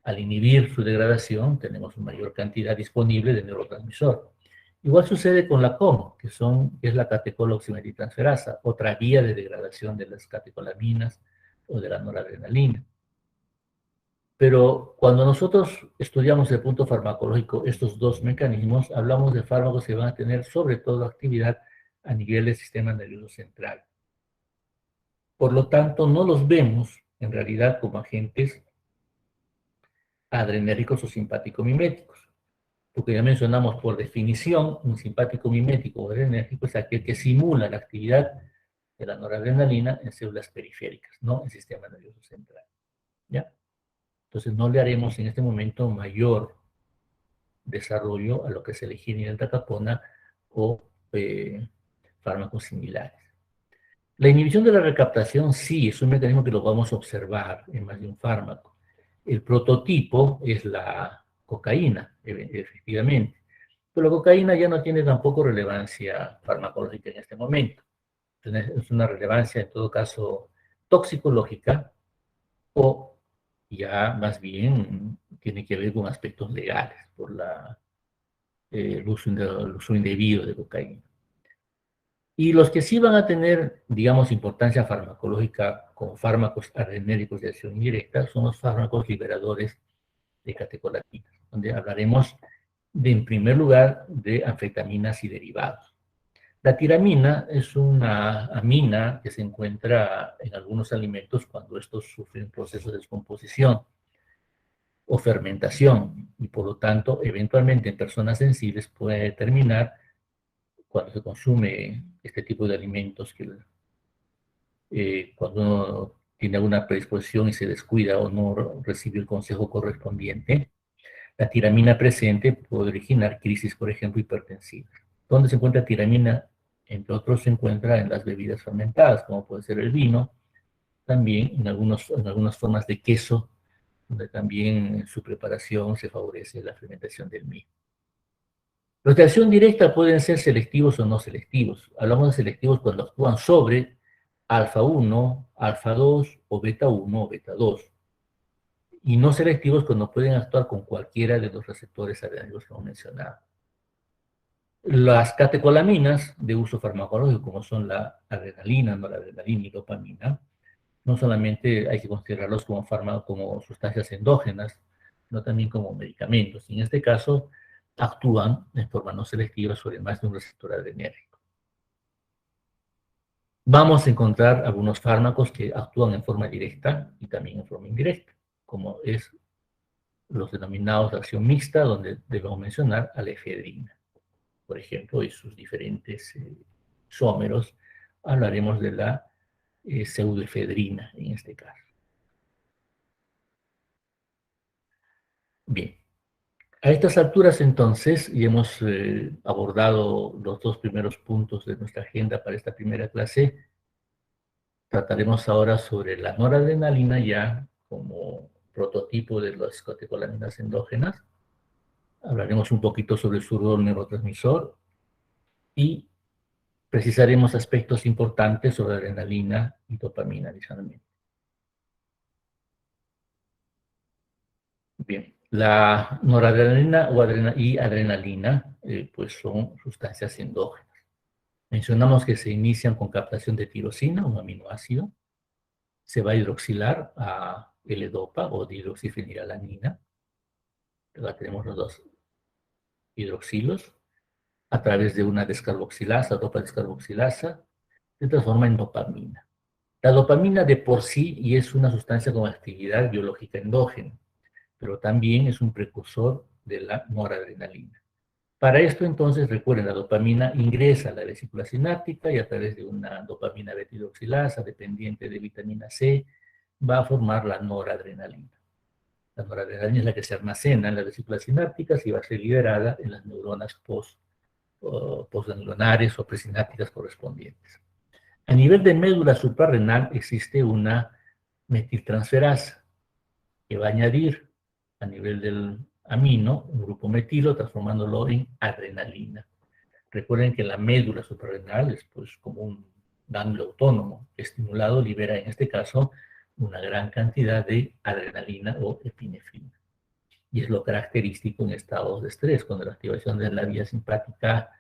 al inhibir su degradación, tenemos una mayor cantidad disponible de neurotransmisor. Igual sucede con la COM, que es la catecoloximetiltransferasa, otra vía de degradación de las catecolaminas o de la noradrenalina. Pero cuando nosotros estudiamos el punto farmacológico estos dos mecanismos, hablamos de fármacos que van a tener sobre todo actividad a nivel del sistema nervioso central. Por lo tanto, no los vemos en realidad como agentes adrenérgicos o simpático-miméticos, porque ya mencionamos por definición, un simpático-mimético o adrenérgico es aquel que simula la actividad de la noradrenalina en células periféricas, no en el sistema nervioso central. ¿Ya? Entonces no le haremos en este momento mayor desarrollo a lo que es el ginidentacapona o fármacos similares. La inhibición de la recaptación sí es un mecanismo que lo vamos a observar en más de un fármaco. El prototipo es la cocaína, efectivamente, pero la cocaína ya no tiene tampoco relevancia farmacológica en este momento. Es una relevancia en todo caso toxicológica, o ya más bien tiene que ver con aspectos legales por el uso indebido de cocaína. Y los que sí van a tener, digamos, importancia farmacológica como fármacos adrenérgicos de acción indirecta son los fármacos liberadores de catecolaminas, donde hablaremos en primer lugar, de anfetaminas y derivados. La tiramina es una amina que se encuentra en algunos alimentos cuando estos sufren procesos de descomposición o fermentación, y por lo tanto, eventualmente en personas sensibles puede determinar, cuando se consume este tipo de alimentos, que cuando uno tiene alguna predisposición y se descuida o no recibe el consejo correspondiente, la tiramina presente puede originar crisis, por ejemplo, hipertensivas. ¿Dónde se encuentra tiramina? Entre otros, se encuentra en las bebidas fermentadas, como puede ser el vino, también en algunas formas de queso, donde también en su preparación se favorece la fermentación del mismo. Los de acción directa pueden ser selectivos o no selectivos. Hablamos de selectivos cuando actúan sobre alfa 1, alfa 2 o beta 1 o beta 2. Y no selectivos cuando pueden actuar con cualquiera de los receptores adrenérgicos que hemos mencionado. Las catecolaminas de uso farmacológico, como son la adrenalina, noradrenalina y dopamina, no solamente hay que considerarlos como fármacos, como sustancias endógenas, sino también como medicamentos. Y en este caso, actúan de forma no selectiva sobre más de un receptor adrenérgico. Vamos a encontrar algunos fármacos que actúan en forma directa y también en forma indirecta, como es los denominados de acción mixta, donde debemos mencionar a la efedrina, por ejemplo, y sus diferentes isómeros. Hablaremos de la pseudoefedrina en este caso. Bien, a estas alturas entonces, y hemos abordado los dos primeros puntos de nuestra agenda para esta primera clase, Trataremos ahora sobre la noradrenalina ya como prototipo de las catecolaminas endógenas. Hablaremos un poquito sobre su rol neurotransmisor y precisaremos aspectos importantes sobre adrenalina y dopamina adicionalmente. Bien, la noradrenalina y adrenalina pues son sustancias endógenas. Mencionamos que se inician con captación de tirosina, un aminoácido, se va a hidroxilar a L-dopa o dihidroxifenilalanina, tenemos los dos hidroxilos, a través de una descarboxilasa, dopa descarboxilasa, se transforma en dopamina. La dopamina de por sí y es una sustancia con actividad biológica endógena, pero también es un precursor de la noradrenalina. Para esto, entonces, recuerden, la dopamina ingresa a la vesícula sináptica y a través de una dopamina beta-hidroxilasa dependiente de vitamina C va a formar la noradrenalina. La noradrenalina es la que se almacena en las vesículas sinápticas y va a ser liberada en las neuronas postganglionares o presinápticas correspondientes. A nivel de médula suprarrenal existe una metiltransferasa que va a añadir a nivel del amino un grupo metilo transformándolo en adrenalina. Recuerden que la médula suprarrenal es pues como un ganglio autónomo estimulado, libera en este caso una gran cantidad de adrenalina o epinefrina. Y es lo característico en estados de estrés, cuando la activación de la vía simpática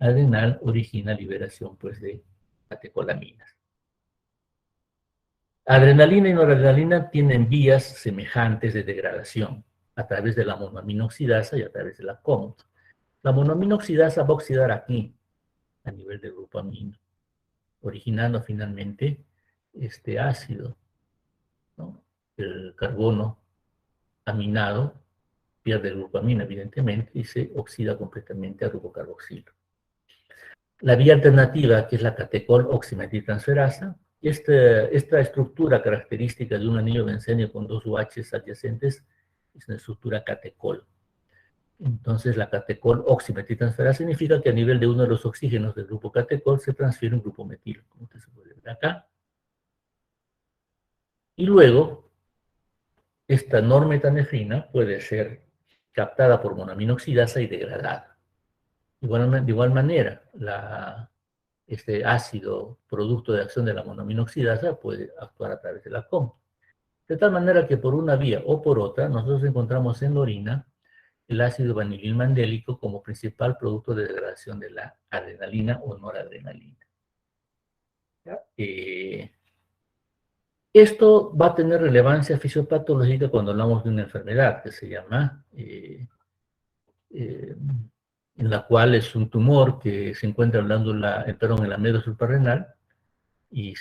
adrenal origina liberación pues de catecolaminas. Adrenalina y noradrenalina tienen vías semejantes de degradación a través de la monoaminoxidasa y a través de la COMT. La monoaminoxidasa va a oxidar aquí, a nivel del grupo amino, originando finalmente este ácido, ¿no? El carbono aminado pierde el grupo amino, evidentemente, y se oxida completamente al grupo carboxilo. La vía alternativa, que es la catecol oximetiltransferasa, esta estructura característica de un anillo bencénio con dos UHs adyacentes es una estructura catecol. Entonces, la catecol oximetiltransferasa significa que a nivel de uno de los oxígenos del grupo catecol se transfiere un grupo metil, como usted se puede ver acá. Y luego, esta normetanefrina puede ser captada por monoaminoxidasa y degradada. De igual manera, este ácido producto de acción de la monoaminoxidasa puede actuar a través de la COM. De tal manera que por una vía o por otra, nosotros encontramos en la orina el ácido vanililmandélico como principal producto de degradación de la adrenalina o noradrenalina. Esto va a tener relevancia fisiopatológica cuando hablamos de una enfermedad que se llama, en la cual es un tumor que se encuentra en la médula suprarrenal y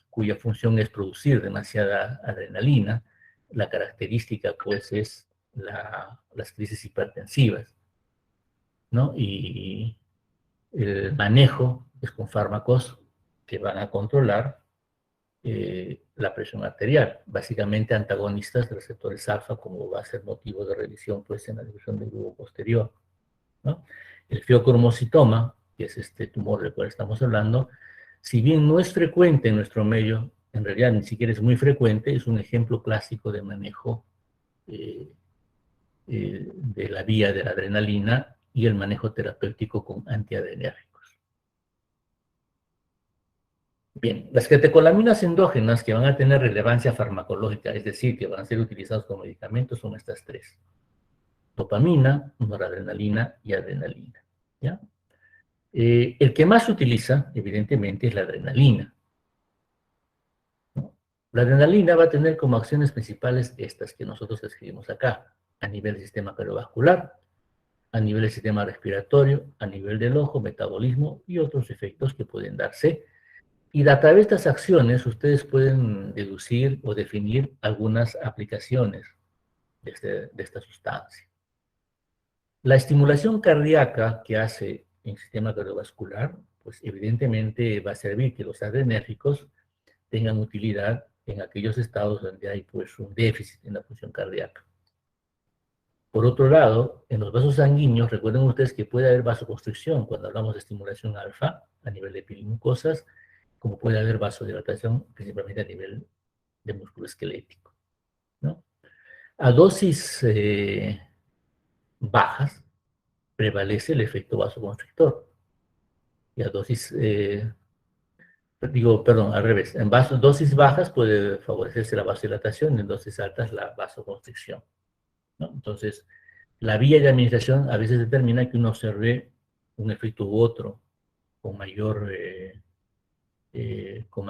cuya función es producir demasiada adrenalina. La característica, pues, es las crisis hipertensivas, ¿no? Y el manejo es con fármacos que van a controlar la presión arterial, básicamente antagonistas de receptores alfa, como va a ser motivo de revisión pues, en la división del grupo posterior, ¿no? El fiocormocitoma, que es este tumor del cual estamos hablando, si bien no es frecuente en nuestro medio, en realidad ni siquiera es muy frecuente, es un ejemplo clásico de manejo de la vía de la adrenalina y el manejo terapéutico con antiadrenérgicos. Bien, las catecolaminas endógenas que van a tener relevancia farmacológica, es decir, que van a ser utilizados como medicamentos, son estas tres: dopamina, noradrenalina y adrenalina. ¿Ya? El que más se utiliza, evidentemente, es la adrenalina, ¿no? La adrenalina va a tener como acciones principales estas que nosotros escribimos acá, a nivel del sistema cardiovascular, a nivel del sistema respiratorio, a nivel del ojo, metabolismo y otros efectos que pueden darse. Y a través de estas acciones ustedes pueden deducir o definir algunas aplicaciones de esta sustancia. La estimulación cardíaca que hace en el sistema cardiovascular, pues evidentemente va a servir que los adrenérgicos tengan utilidad en aquellos estados donde hay pues un déficit en la función cardíaca. Por otro lado, en los vasos sanguíneos, recuerden ustedes que puede haber vasoconstricción cuando hablamos de estimulación alfa a nivel de piel y mucosas, como puede haber vasodilatación, principalmente a nivel de músculo esquelético, ¿no? A dosis bajas prevalece el efecto vasoconstrictor. Y a dosis, perdón, al revés, en dosis bajas puede favorecerse la vasodilatación, en dosis altas la vasoconstricción, ¿no? Entonces, la vía de administración a veces determina que uno observe un efecto u otro con con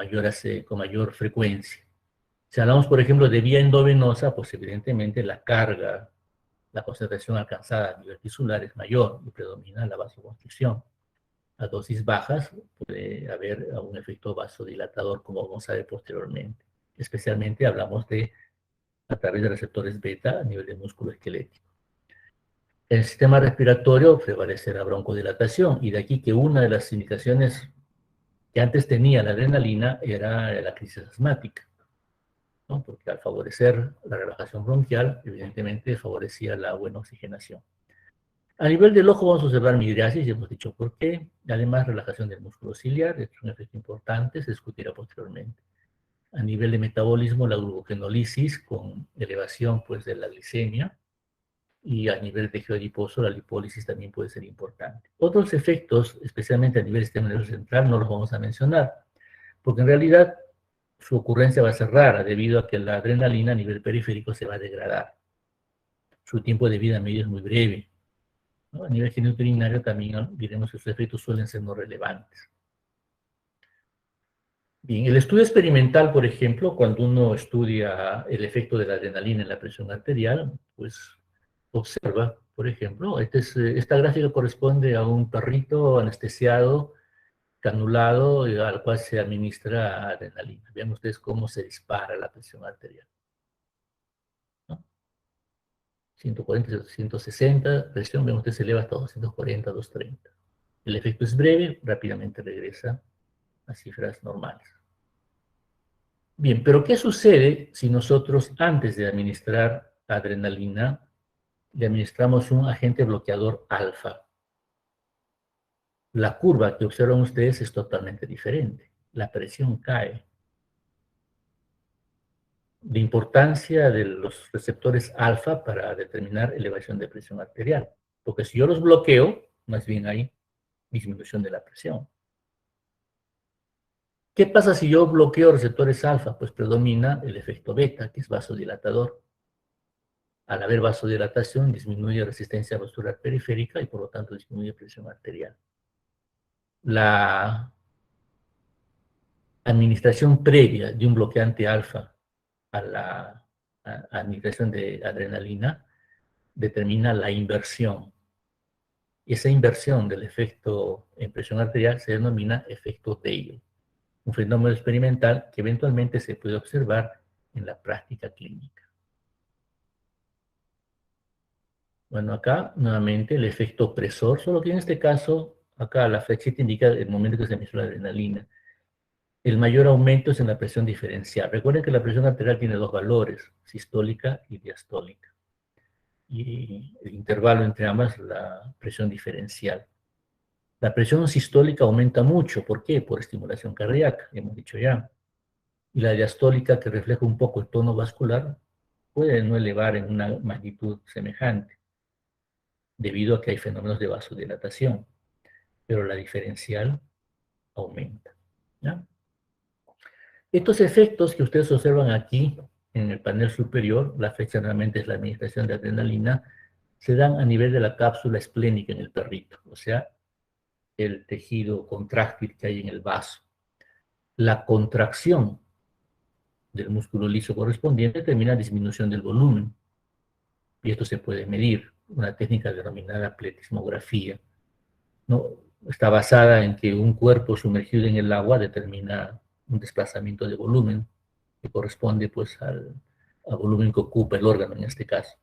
mayor frecuencia. Si hablamos, por ejemplo, de vía endovenosa, pues evidentemente la carga, la concentración alcanzada a nivel tisular es mayor y predomina la vasoconstricción. A dosis bajas puede haber un efecto vasodilatador, como vamos a ver posteriormente. Especialmente hablamos de a través de receptores beta a nivel de músculo esquelético. En el sistema respiratorio prevalece la broncodilatación, y de aquí que una de las indicaciones que antes tenía la adrenalina era la crisis asmática, ¿no? Porque al favorecer la relajación bronquial, evidentemente favorecía la buena oxigenación. A nivel del ojo vamos a observar midriasis, ya hemos dicho por qué. Además, relajación del músculo ciliar, es un efecto importante, se discutirá posteriormente. A nivel de metabolismo, la glucogenólisis con elevación pues, de la glicemia, y a nivel de tejido adiposo, la lipólisis también puede ser importante. Otros efectos, especialmente a nivel del sistema nervioso central, no los vamos a mencionar, porque en realidad su ocurrencia va a ser rara debido a que la adrenalina a nivel periférico se va a degradar. Su tiempo de vida medio es muy breve, ¿no? A nivel genitourinario también diremos que sus efectos suelen ser no relevantes. Bien, el estudio experimental, por ejemplo, cuando uno estudia el efecto de la adrenalina en la presión arterial, pues observa, por ejemplo, esta gráfica corresponde a un perrito anestesiado, canulado, al cual se administra adrenalina. Vean ustedes cómo se dispara la presión arterial, ¿no? 140, 160, presión, vemos que se eleva hasta 240, 230. El efecto es breve, rápidamente regresa a cifras normales. Bien, pero ¿qué sucede si nosotros antes de administrar adrenalina le administramos un agente bloqueador alfa? La curva que observan ustedes es totalmente diferente. La presión cae. La importancia de los receptores alfa para determinar elevación de presión arterial. Porque si yo los bloqueo, más bien hay disminución de la presión. ¿Qué pasa si yo bloqueo receptores alfa? Pues predomina el efecto beta, que es vasodilatador. Al haber vasodilatación, disminuye resistencia vascular periférica y por lo tanto disminuye presión arterial. La administración previa de un bloqueante alfa a la administración de adrenalina determina la inversión. Y esa inversión del efecto en presión arterial se denomina efecto Dale, un fenómeno experimental que eventualmente se puede observar en la práctica clínica. Bueno, acá nuevamente el efecto opresor, solo que en este caso, acá la flechita indica el momento que se emite la adrenalina. El mayor aumento es en la presión diferencial. Recuerden que la presión arterial tiene dos valores, sistólica y diastólica. Y el intervalo entre ambas, la presión diferencial. La presión sistólica aumenta mucho. ¿Por qué? Por estimulación cardíaca, hemos dicho ya. Y la diastólica, que refleja un poco el tono vascular, puede no elevar en una magnitud semejante, debido a que hay fenómenos de vasodilatación, pero la diferencial aumenta, ¿ya? Estos efectos que ustedes observan aquí en el panel superior, la fecha realmente es la administración de adrenalina, se dan a nivel de la cápsula esplénica en el perrito, o sea, el tejido contráctil que hay en el vaso. La contracción del músculo liso correspondiente determina disminución del volumen, y esto se puede medir, una técnica denominada pletismografía, ¿no? Está basada en que un cuerpo sumergido en el agua determina un desplazamiento de volumen que corresponde pues al volumen que ocupa el órgano en este caso.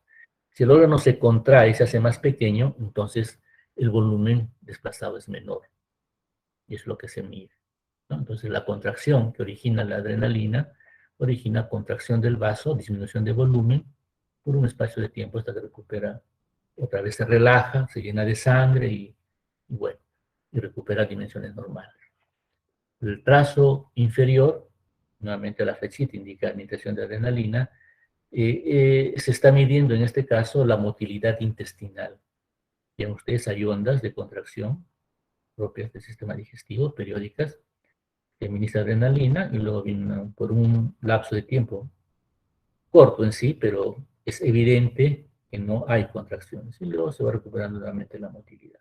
Si el órgano se contrae y se hace más pequeño, entonces el volumen desplazado es menor, y es lo que se mide, ¿no? Entonces la contracción que origina la adrenalina origina contracción del vaso, disminución de volumen por un espacio de tiempo hasta que recupera, otra vez se relaja, se llena de sangre y bueno, y recupera dimensiones normales. El trazo inferior, nuevamente la flechita indica administración de adrenalina, se está midiendo en este caso la motilidad intestinal. Vean ustedes, hay ondas de contracción propias del sistema digestivo, periódicas, que administra adrenalina y luego viene por un lapso de tiempo corto en sí, pero es evidente que no hay contracciones y luego se va recuperando nuevamente la motilidad.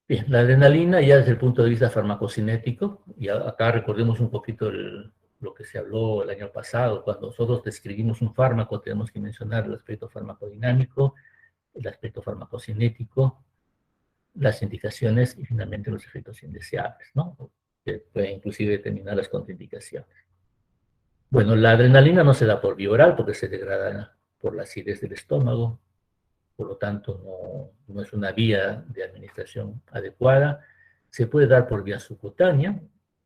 Bien, la adrenalina ya desde el punto de vista farmacocinético, y acá recordemos un poquito lo que se habló el año pasado, cuando nosotros describimos un fármaco tenemos que mencionar el aspecto farmacodinámico, el aspecto farmacocinético, las indicaciones y finalmente los efectos indeseables, ¿no? Que pueden inclusive determinar las contraindicaciones. Bueno, la adrenalina no se da por vía oral porque se degrada por la acidez del estómago, por lo tanto no es una vía de administración adecuada. Se puede dar por vía subcutánea,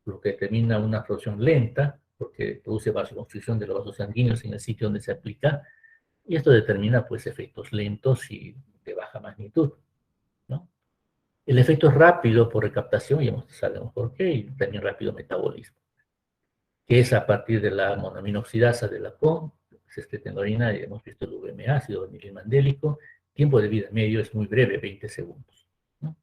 lo que determina una absorción lenta, porque produce vasoconstricción de los vasos sanguíneos en el sitio donde se aplica, y esto determina pues efectos lentos y de baja magnitud, ¿no? El efecto es rápido por recaptación, ya sabemos por qué, y también rápido metabolismo, que es a partir de la monoaminoxidasa de la POM, se excreta en la orina, y hemos visto el VMA, ácido vanilindélico, tiempo de vida medio es muy breve, 20 segundos, ¿no?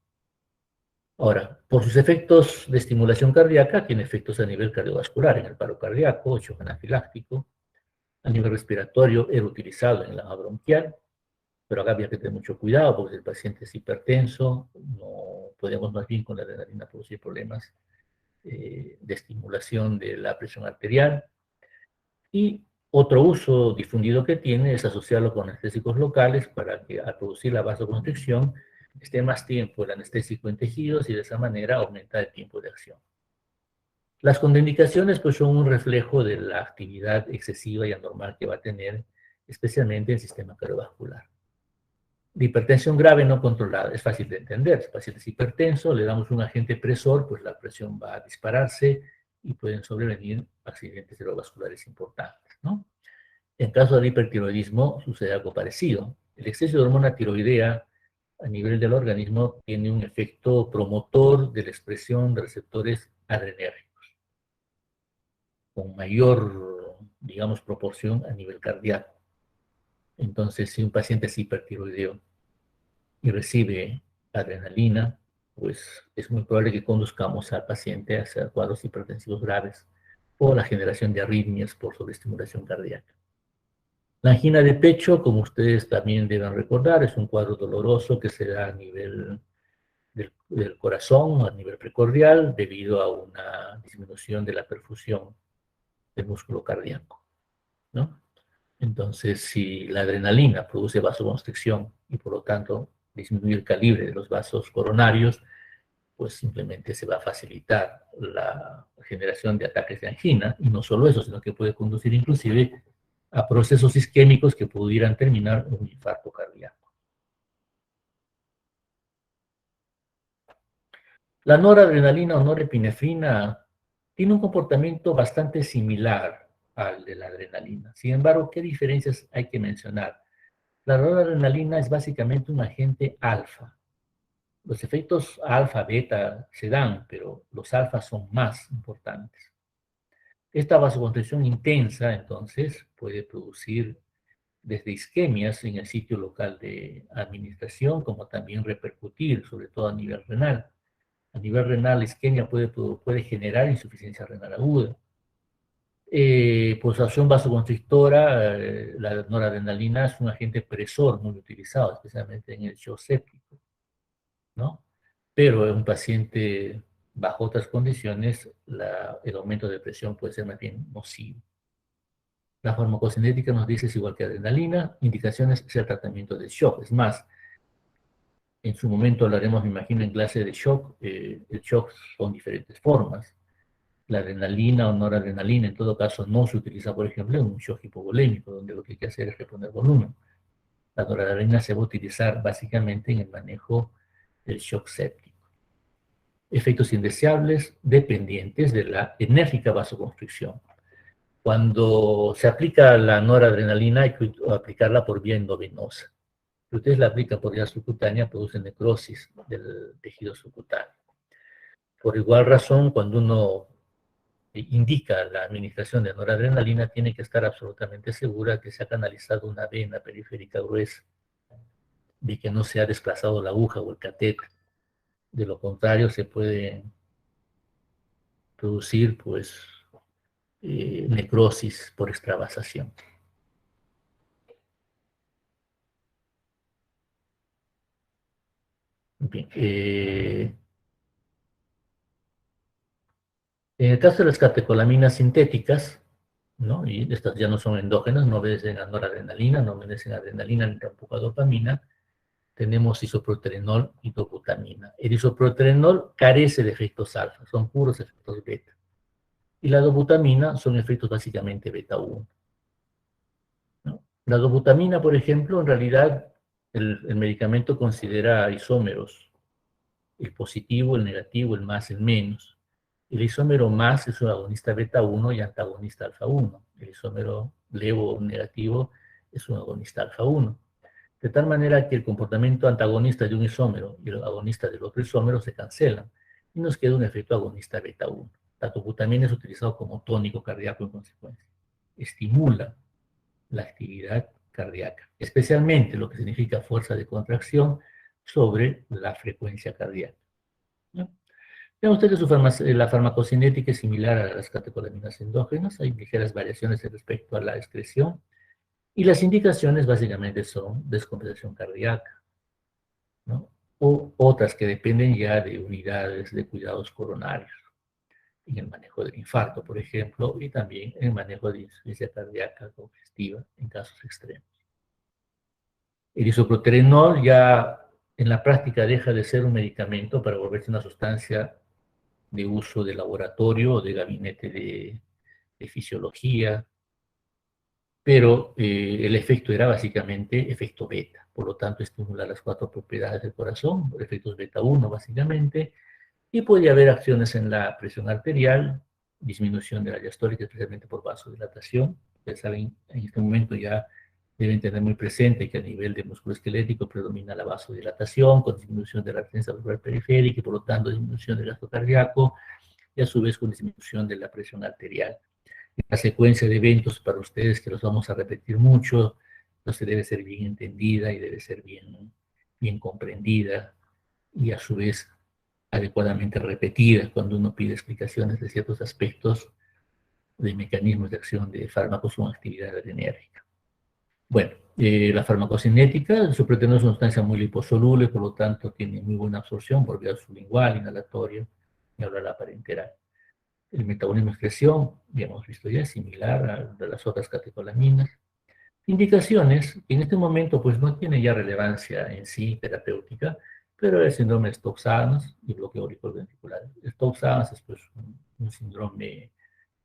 Ahora, por sus efectos de estimulación cardíaca, tiene efectos a nivel cardiovascular, en el paro cardíaco, shock anafiláctico, a nivel respiratorio, era utilizado en la bronquial, pero acá había que tener mucho cuidado porque si el paciente es hipertenso, no podemos más bien con la adrenalina producir problemas de estimulación de la presión arterial. Y otro uso difundido que tiene es asociarlo con anestésicos locales para que al producir la vasoconstricción esté más tiempo el anestésico en tejidos y de esa manera aumenta el tiempo de acción. Las contraindicaciones pues son un reflejo de la actividad excesiva y anormal que va a tener, especialmente el sistema cardiovascular. La hipertensión grave no controlada es fácil de entender. Si el paciente es hipertenso, le damos un agente presor, pues la presión va a dispararse y pueden sobrevenir accidentes cerebrovasculares importantes, ¿no? En caso del hipertiroidismo sucede algo parecido. El exceso de hormona tiroidea a nivel del organismo tiene un efecto promotor de la expresión de receptores adrenérgicos, con mayor, digamos, proporción a nivel cardíaco. Entonces, si un paciente es hipertiroideo y recibe adrenalina, pues es muy probable que conduzcamos al paciente hacia cuadros hipertensivos graves o la generación de arritmias por sobreestimulación cardíaca. La angina de pecho, como ustedes también deben recordar, es un cuadro doloroso que se da a nivel del corazón, a nivel precordial, debido a una disminución de la perfusión del músculo cardíaco, ¿no? Entonces, si la adrenalina produce vasoconstricción y por lo tanto disminuye el calibre de los vasos coronarios, pues simplemente se va a facilitar la generación de ataques de angina, y no solo eso, sino que puede conducir inclusive a procesos isquémicos que pudieran terminar en un infarto cardíaco. La noradrenalina o norepinefrina tiene un comportamiento bastante similar al de la adrenalina. Sin embargo, ¿qué diferencias hay que mencionar? La noradrenalina es básicamente un agente alfa. Los efectos alfa, beta se dan, pero los alfas son más importantes. Esta vasoconstricción intensa, entonces, puede producir desde isquemias en el sitio local de administración, como también repercutir, sobre todo a nivel renal. A nivel renal, la isquemia puede generar insuficiencia renal aguda. Por su acción vasoconstrictora, la noradrenalina es un agente presor muy utilizado, especialmente en el shock séptico, ¿no? Pero en un paciente bajo otras condiciones, el aumento de presión puede ser más bien nocivo. La farmacocinética nos dice es igual que adrenalina, indicaciones es el tratamiento de shock. Es más, en su momento hablaremos, me imagino, en clase de shock. El shock son diferentes formas. La adrenalina o noradrenalina, en todo caso, no se utiliza, por ejemplo, en un shock hipovolémico, donde lo que hay que hacer es reponer volumen. La noradrenalina se va a utilizar básicamente en el manejo del shock séptico. Efectos indeseables dependientes de la enérgica vasoconstricción. Cuando se aplica la noradrenalina hay que aplicarla por vía endovenosa. Si ustedes la aplican por vía subcutánea, produce necrosis del tejido subcutáneo. Por igual razón, cuando uno indica la administración de noradrenalina, tiene que estar absolutamente segura que se ha canalizado una vena periférica gruesa, de que no se ha desplazado la aguja o el catéter. De lo contrario, se puede producir, pues, necrosis por extravasación. Bien, en el caso de las catecolaminas sintéticas, ¿no? Y estas ya no son endógenas, no obedecen a noradrenalina, no obedecen a adrenalina ni tampoco a dopamina, tenemos isoproterenol y dobutamina. El isoproterenol carece de efectos alfa, son puros efectos beta. Y la dobutamina son efectos básicamente beta 1. ¿No? La dobutamina, por ejemplo, en realidad el medicamento considera isómeros, el positivo, el negativo, el más, el menos. El isómero más es un agonista beta 1 y antagonista alfa 1. El isómero levo negativo es un agonista alfa 1. De tal manera que el comportamiento antagonista de un isómero y el agonista del otro isómero se cancelan y nos queda un efecto agonista beta 1. La dobutamina es utilizado como tónico cardíaco en consecuencia. Estimula la actividad cardíaca, especialmente lo que significa fuerza de contracción sobre la frecuencia cardíaca. ¿No? Vean ustedes la farmacocinética es similar a las catecolaminas endógenas, hay ligeras variaciones respecto a la excreción, y las indicaciones básicamente son descompensación cardíaca, ¿no? O otras que dependen ya de unidades de cuidados coronarios, en el manejo del infarto, por ejemplo, y también en el manejo de insuficiencia cardíaca congestiva en casos extremos. El isoproterenol ya en la práctica deja de ser un medicamento para volverse una sustancia de uso de laboratorio o de gabinete de fisiología, pero el efecto era básicamente efecto beta, por lo tanto estimula las cuatro propiedades del corazón, efectos beta 1 básicamente, y puede haber acciones en la presión arterial, disminución de la diastólica, especialmente por vasodilatación. Ustedes saben, en este momento ya deben tener muy presente que a nivel de músculo esquelético predomina la vasodilatación, con disminución de la resistencia valvular periférica y por lo tanto disminución del gasto cardíaco, y a su vez con disminución de la presión arterial. La secuencia de eventos para ustedes, que los vamos a repetir mucho, entonces debe ser bien entendida y debe ser bien comprendida y a su vez adecuadamente repetida cuando uno pide explicaciones de ciertos aspectos de mecanismos de acción de fármacos con actividad adrenérgica. Bueno, la farmacocinética, el supratenol es una sustancia muy liposoluble, por lo tanto tiene muy buena absorción por vía sublingual, inhalatorio y oral parenteral. El metabolismo de excreción, ya hemos visto ya, es similar a de las otras catecolaminas. Indicaciones que en este momento pues no tiene ya relevancia en sí terapéutica, pero el síndrome de Stokes-Savant y bloqueo auriculoventricular. Stokes-Savant es pues un síndrome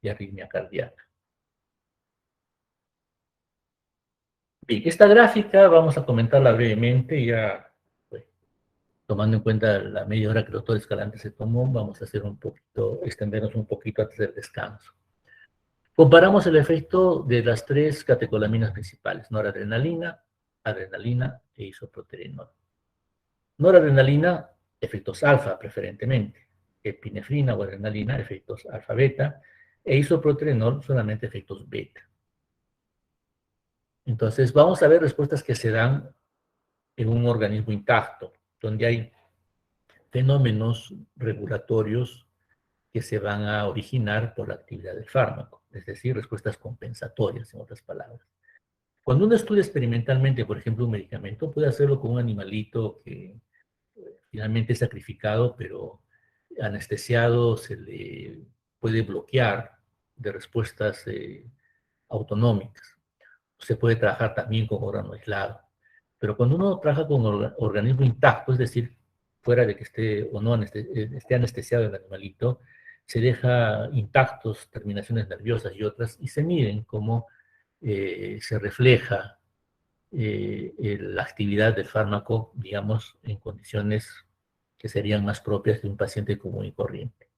de arritmia cardíaca. Bien, esta gráfica vamos a comentarla brevemente, ya pues, tomando en cuenta la media hora que el doctor Escalante se tomó, vamos a hacer un poquito, extendernos un poquito antes del descanso. Comparamos el efecto de las tres catecolaminas principales, noradrenalina, adrenalina e isoproterenol. Noradrenalina, efectos alfa preferentemente, epinefrina o adrenalina, efectos alfa-beta, e isoproterenol, solamente efectos beta. Entonces, vamos a ver respuestas que se dan en un organismo intacto, donde hay fenómenos regulatorios que se van a originar por la actividad del fármaco, es decir, respuestas compensatorias, en otras palabras. Cuando uno estudia experimentalmente, por ejemplo, un medicamento, puede hacerlo con un animalito que finalmente es sacrificado, pero anestesiado se le puede bloquear de respuestas autonómicas. Se puede trabajar también con órgano aislado. Pero cuando uno trabaja con organismo intacto, es decir, fuera de que esté o no esté anestesiado el animalito, se deja intactos terminaciones nerviosas y otras y se miden cómo se refleja la actividad del fármaco, digamos, en condiciones que serían más propias de un paciente común y corriente.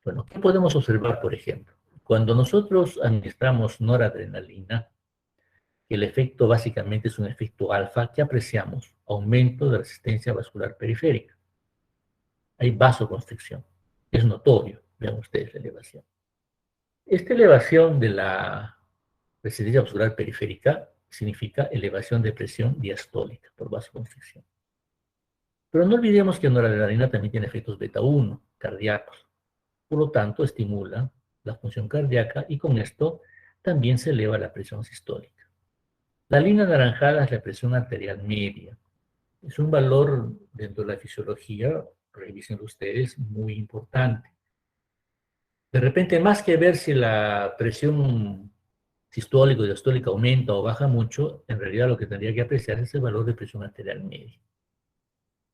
Bueno, ¿qué podemos observar, por ejemplo? Cuando nosotros administramos noradrenalina, el efecto básicamente es un efecto alfa que apreciamos, aumento de resistencia vascular periférica. Hay vasoconstricción, es notorio, vean ustedes la elevación. Esta elevación de la resistencia vascular periférica significa elevación de presión diastólica por vasoconstricción. Pero no olvidemos que la noradrenalina también tiene efectos beta 1 cardíacos. Por lo tanto, estimula la función cardíaca y con esto también se eleva la presión sistólica. La línea anaranjada es la presión arterial media. Es un valor dentro de la fisiología, revísenlo ustedes, muy importante. De repente, más que ver si la presión sistólica o diastólica aumenta o baja mucho, en realidad lo que tendría que apreciar es el valor de presión arterial media.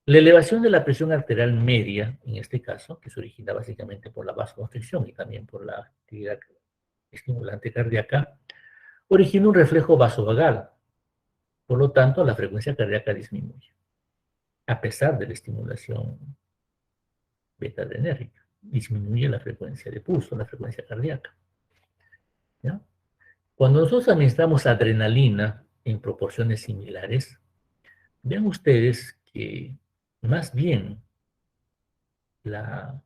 La elevación de la presión arterial media, en este caso, que se origina básicamente por la vasoconstricción y también por la actividad estimulante cardíaca, origina un reflejo vasovagal. Por lo tanto, la frecuencia cardíaca disminuye, a pesar de la estimulación beta-adrenérgica. Disminuye la frecuencia de pulso, la frecuencia cardíaca. ¿Ya? Cuando nosotros administramos adrenalina en proporciones similares, vean ustedes que más bien la,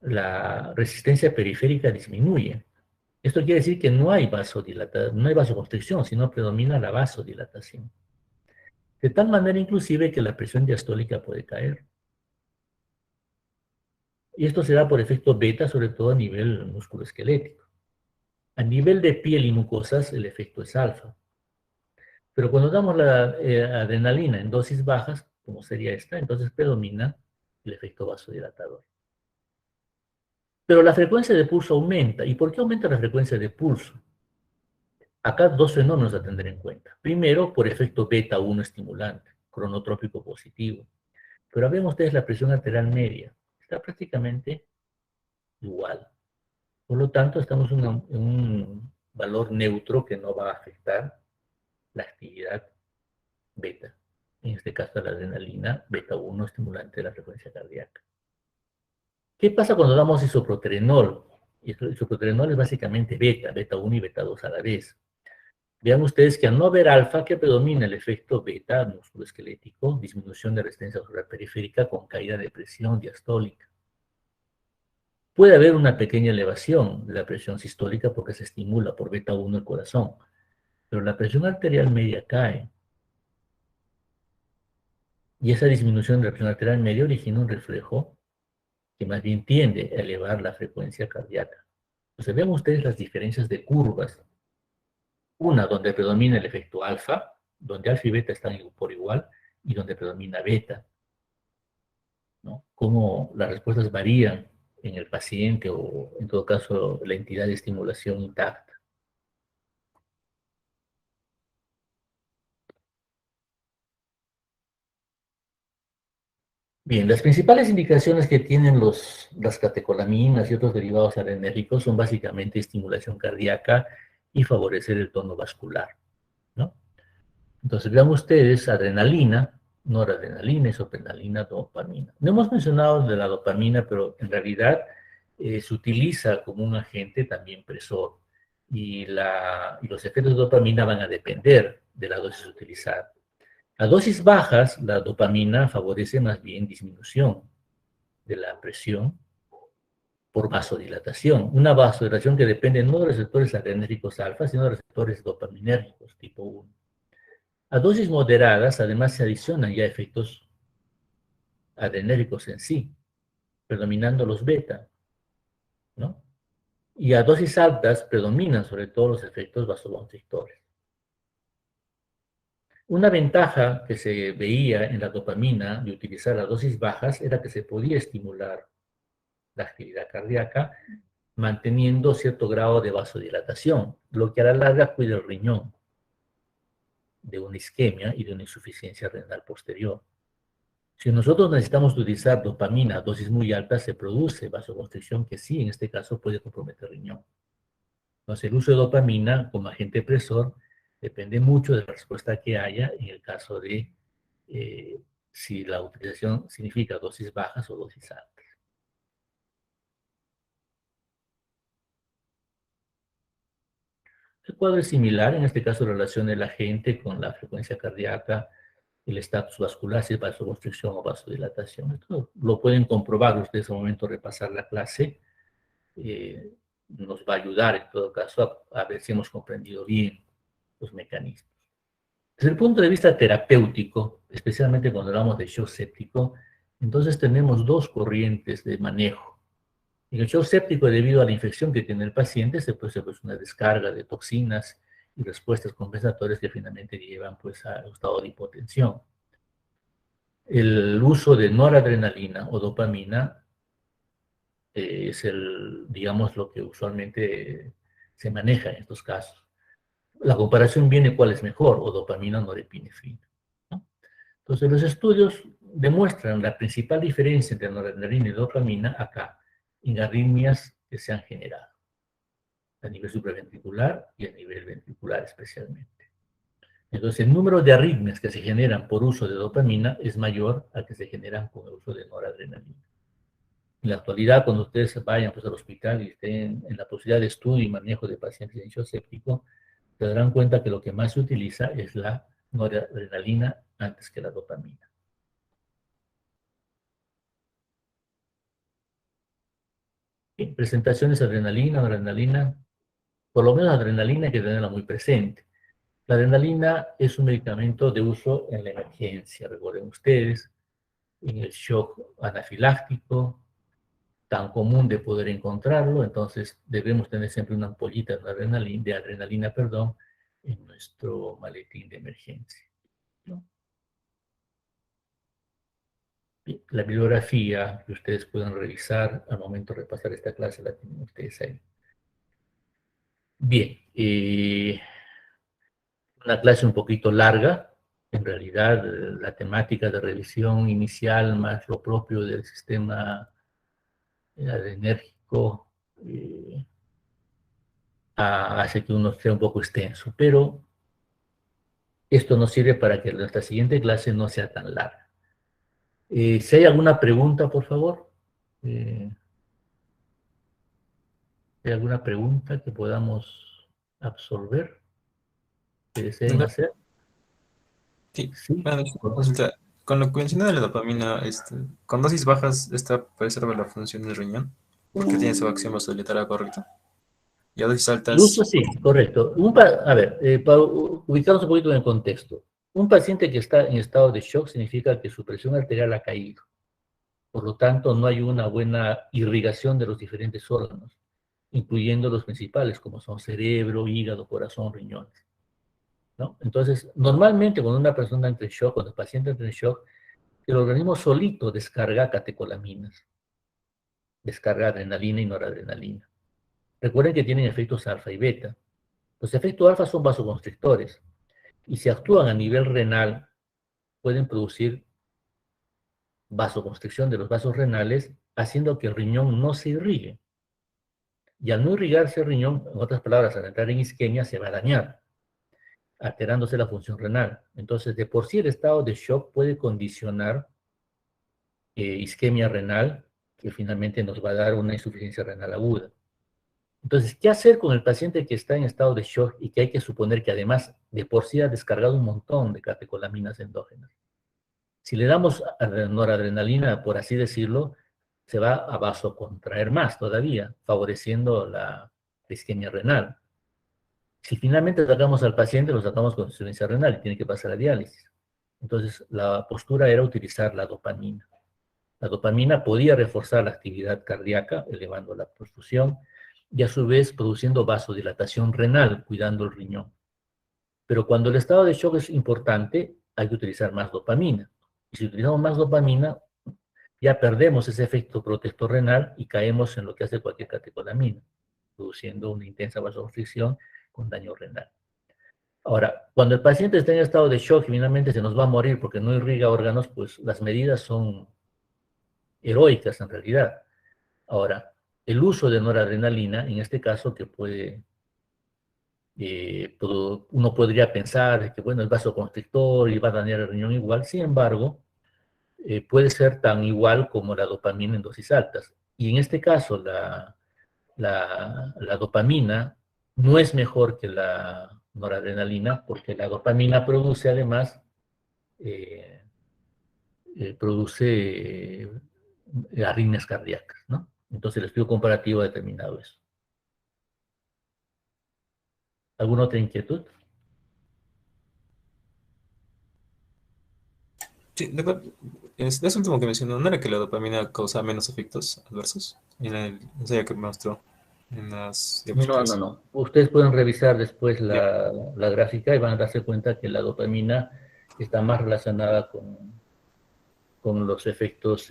la resistencia periférica disminuye. Esto quiere decir que no hay vasodilatación, no hay vasoconstricción, sino predomina la vasodilatación. De tal manera inclusive que la presión diastólica puede caer. Y esto se da por efecto beta, sobre todo a nivel musculoesquelético. A nivel de piel y mucosas, el efecto es alfa. Pero cuando damos la adrenalina en dosis bajas, como sería esta, entonces predomina el efecto vasodilatador. Pero la frecuencia de pulso aumenta. ¿Y por qué aumenta la frecuencia de pulso? Acá dos fenómenos a tener en cuenta. Primero, por efecto beta 1 estimulante, cronotrópico positivo. Pero vean ustedes la presión arterial media. Está prácticamente igual. Por lo tanto, estamos en un valor neutro que no va a afectar la actividad beta. En este caso, la adrenalina beta 1 estimulante de la frecuencia cardíaca. ¿Qué pasa cuando damos isoproterenol? Isoproterenol es básicamente beta 1 y beta 2 a la vez. Vean ustedes que al no haber alfa, que predomina el efecto beta musculoesquelético, disminución de resistencia vascular periférica con caída de presión diastólica. Puede haber una pequeña elevación de la presión sistólica porque se estimula por beta 1 el corazón, pero la presión arterial media cae. Y esa disminución de la presión arterial media origina un reflejo que más bien tiende a elevar la frecuencia cardíaca. Entonces, vean ustedes las diferencias de curvas. Una donde predomina el efecto alfa, donde alfa y beta están por igual, y donde predomina beta, ¿no? Cómo las respuestas varían en el paciente o, en todo caso, la entidad de estimulación intacta. Bien, las principales indicaciones que tienen las catecolaminas y otros derivados adrenérgicos son básicamente estimulación cardíaca y favorecer el tono vascular, ¿no? Entonces, vean ustedes adrenalina, noradrenalina, isoprenalina, dopamina. No hemos mencionado de la dopamina, pero en realidad se utiliza como un agente también presor. Y los efectos de dopamina van a depender de la dosis utilizada. A dosis bajas, la dopamina favorece más bien disminución de la presión por vasodilatación. Una vasodilatación que depende no de receptores adrenérgicos alfa, sino de receptores dopaminérgicos tipo 1. A dosis moderadas, además, se adicionan ya efectos adrenérgicos en sí, predominando los beta, ¿no? Y a dosis altas predominan sobre todo los efectos vasoconstrictores. Una ventaja que se veía en la dopamina de utilizar las dosis bajas era que se podía estimular la actividad cardíaca manteniendo cierto grado de vasodilatación, lo que a la larga cuida el riñón de una isquemia y de una insuficiencia renal posterior. Si nosotros necesitamos utilizar dopamina a dosis muy altas, se produce vasoconstricción que sí, en este caso, puede comprometer el riñón. Entonces, el uso de dopamina como agente presor depende mucho de la respuesta que haya en el caso de si la utilización significa dosis bajas o dosis altas. El cuadro es similar, en este caso relaciona el agente con la frecuencia cardíaca, el estatus vascular, si es vasoconstricción o vasodilatación. Esto lo pueden comprobar ustedes al momento de repasar la clase. Nos va a ayudar en todo caso a ver si hemos comprendido bien los mecanismos. Desde el punto de vista terapéutico, especialmente cuando hablamos de shock séptico, entonces tenemos dos corrientes de manejo. En el shock séptico, debido a la infección que tiene el paciente, se produce pues, una descarga de toxinas y respuestas compensatorias que finalmente llevan pues, a un estado de hipotensión. El uso de noradrenalina o dopamina es digamos, lo que usualmente se maneja en estos casos. La comparación viene cuál es mejor, o dopamina o norepinefrina, ¿no? Entonces, los estudios demuestran la principal diferencia entre noradrenalina y dopamina acá, en arritmias que se han generado, a nivel supraventricular y a nivel ventricular especialmente. Entonces, el número de arritmias que se generan por uso de dopamina es mayor al que se generan con el uso de noradrenalina. En la actualidad, cuando ustedes vayan pues, al hospital y estén en la posibilidad de estudio y manejo de pacientes en shock séptico, se darán cuenta que lo que más se utiliza es la noradrenalina antes que la dopamina. En presentaciones de adrenalina, noradrenalina, por lo menos adrenalina hay que tenerla muy presente. La adrenalina es un medicamento de uso en la emergencia, recuerden ustedes, en el shock anafiláctico, tan común de poder encontrarlo, entonces debemos tener siempre una ampollita de adrenalina, perdón, en nuestro maletín de emergencia, ¿no? La bibliografía que ustedes puedan revisar al momento de repasar esta clase la tienen ustedes ahí. Bien, una clase un poquito larga, en realidad la temática de revisión inicial más lo propio del sistema adrenérgico hace que uno sea un poco extenso, pero esto nos sirve para que nuestra siguiente clase no sea tan larga. Si hay alguna pregunta, por favor. ¿Hay alguna pregunta que podamos absorber? ¿Que deseen
Doctor,
hacer?
sí,
Sí,
bueno, consulta. Con lo que menciona de la dopamina, con dosis bajas, esta preserva la función del riñón, porque tiene su acción vasodilatoria correcta. Y a dosis
el uso
altas,
sí, correcto. A ver, para ubicarnos un poquito en el contexto. Un paciente que está en estado de shock significa que su presión arterial ha caído. Por lo tanto, no hay una buena irrigación de los diferentes órganos, incluyendo los principales, como son cerebro, hígado, corazón, riñones, ¿no? Entonces, normalmente cuando una persona entra en shock, cuando el paciente entra en shock, el organismo solito descarga catecolaminas, descarga adrenalina y noradrenalina. Recuerden que tienen efectos alfa y beta. Los efectos alfa son vasoconstrictores y si actúan a nivel renal, pueden producir vasoconstricción de los vasos renales, haciendo que el riñón no se irrigue. Y al no irrigarse el riñón, en otras palabras, al entrar en isquemia, se va a dañar, alterándose la función renal. Entonces, de por sí el estado de shock puede condicionar isquemia renal, que finalmente nos va a dar una insuficiencia renal aguda. Entonces, ¿qué hacer con el paciente que está en estado de shock y que hay que suponer que además de por sí ha descargado un montón de catecolaminas endógenas? Si le damos noradrenalina, por así decirlo, se va a vasocontraer más todavía, favoreciendo la isquemia renal. Si finalmente tratamos al paciente, lo tratamos con insuficiencia renal y tiene que pasar a diálisis. Entonces, la postura era utilizar la dopamina. La dopamina podía reforzar la actividad cardíaca, elevando la perfusión, y a su vez produciendo vasodilatación renal, cuidando el riñón. Pero cuando el estado de shock es importante, hay que utilizar más dopamina. Y si utilizamos más dopamina, ya perdemos ese efecto protector renal y caemos en lo que hace cualquier catecolamina, produciendo una intensa vasoconstricción con daño renal. Ahora, cuando el paciente está en estado de shock y finalmente se nos va a morir porque no irriga órganos, pues las medidas son heroicas en realidad. Ahora, el uso de noradrenalina, en este caso, que uno podría pensar que, bueno, el vasoconstrictor y va a dañar el riñón igual, sin embargo, puede ser tan igual como la dopamina en dosis altas. Y en este caso, la dopamina no es mejor que la noradrenalina, porque la dopamina produce además, eh, produce arritmias cardíacas, ¿no? Entonces el estudio comparativo ha determinado eso. ¿Alguna otra inquietud?
Sí, de acuerdo. Es último que mencionó, ¿no era que la dopamina causa menos efectos adversos? En el ensayo que me mostró en las
No, no,
diapositivas.
no. Ustedes pueden revisar después
Ya.
la gráfica y van a darse cuenta que la dopamina está más relacionada con los efectos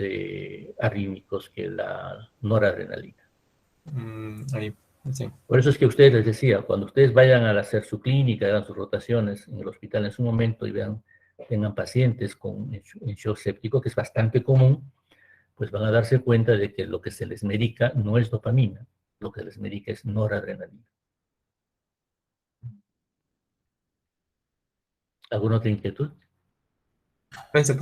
arrítmicos que la noradrenalina.
Ahí, sí.
Por eso es que ustedes les decía, cuando ustedes vayan a hacer su clínica, hagan sus rotaciones en el hospital en su momento y vean, tengan pacientes con en shock séptico, que es bastante común, pues van a darse cuenta de que lo que se les medica no es dopamina, lo que les medica es noradrenalina. ¿Alguna otra inquietud?
Gracias.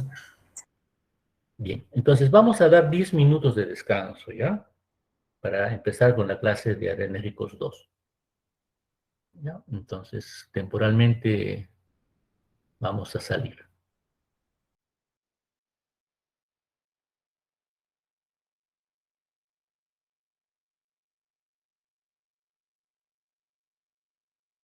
Bien, entonces vamos a dar 10 minutos de descanso, ¿ya? Para empezar con la clase de adrenérgicos 2. ¿Ya? Entonces, temporalmente vamos a salir.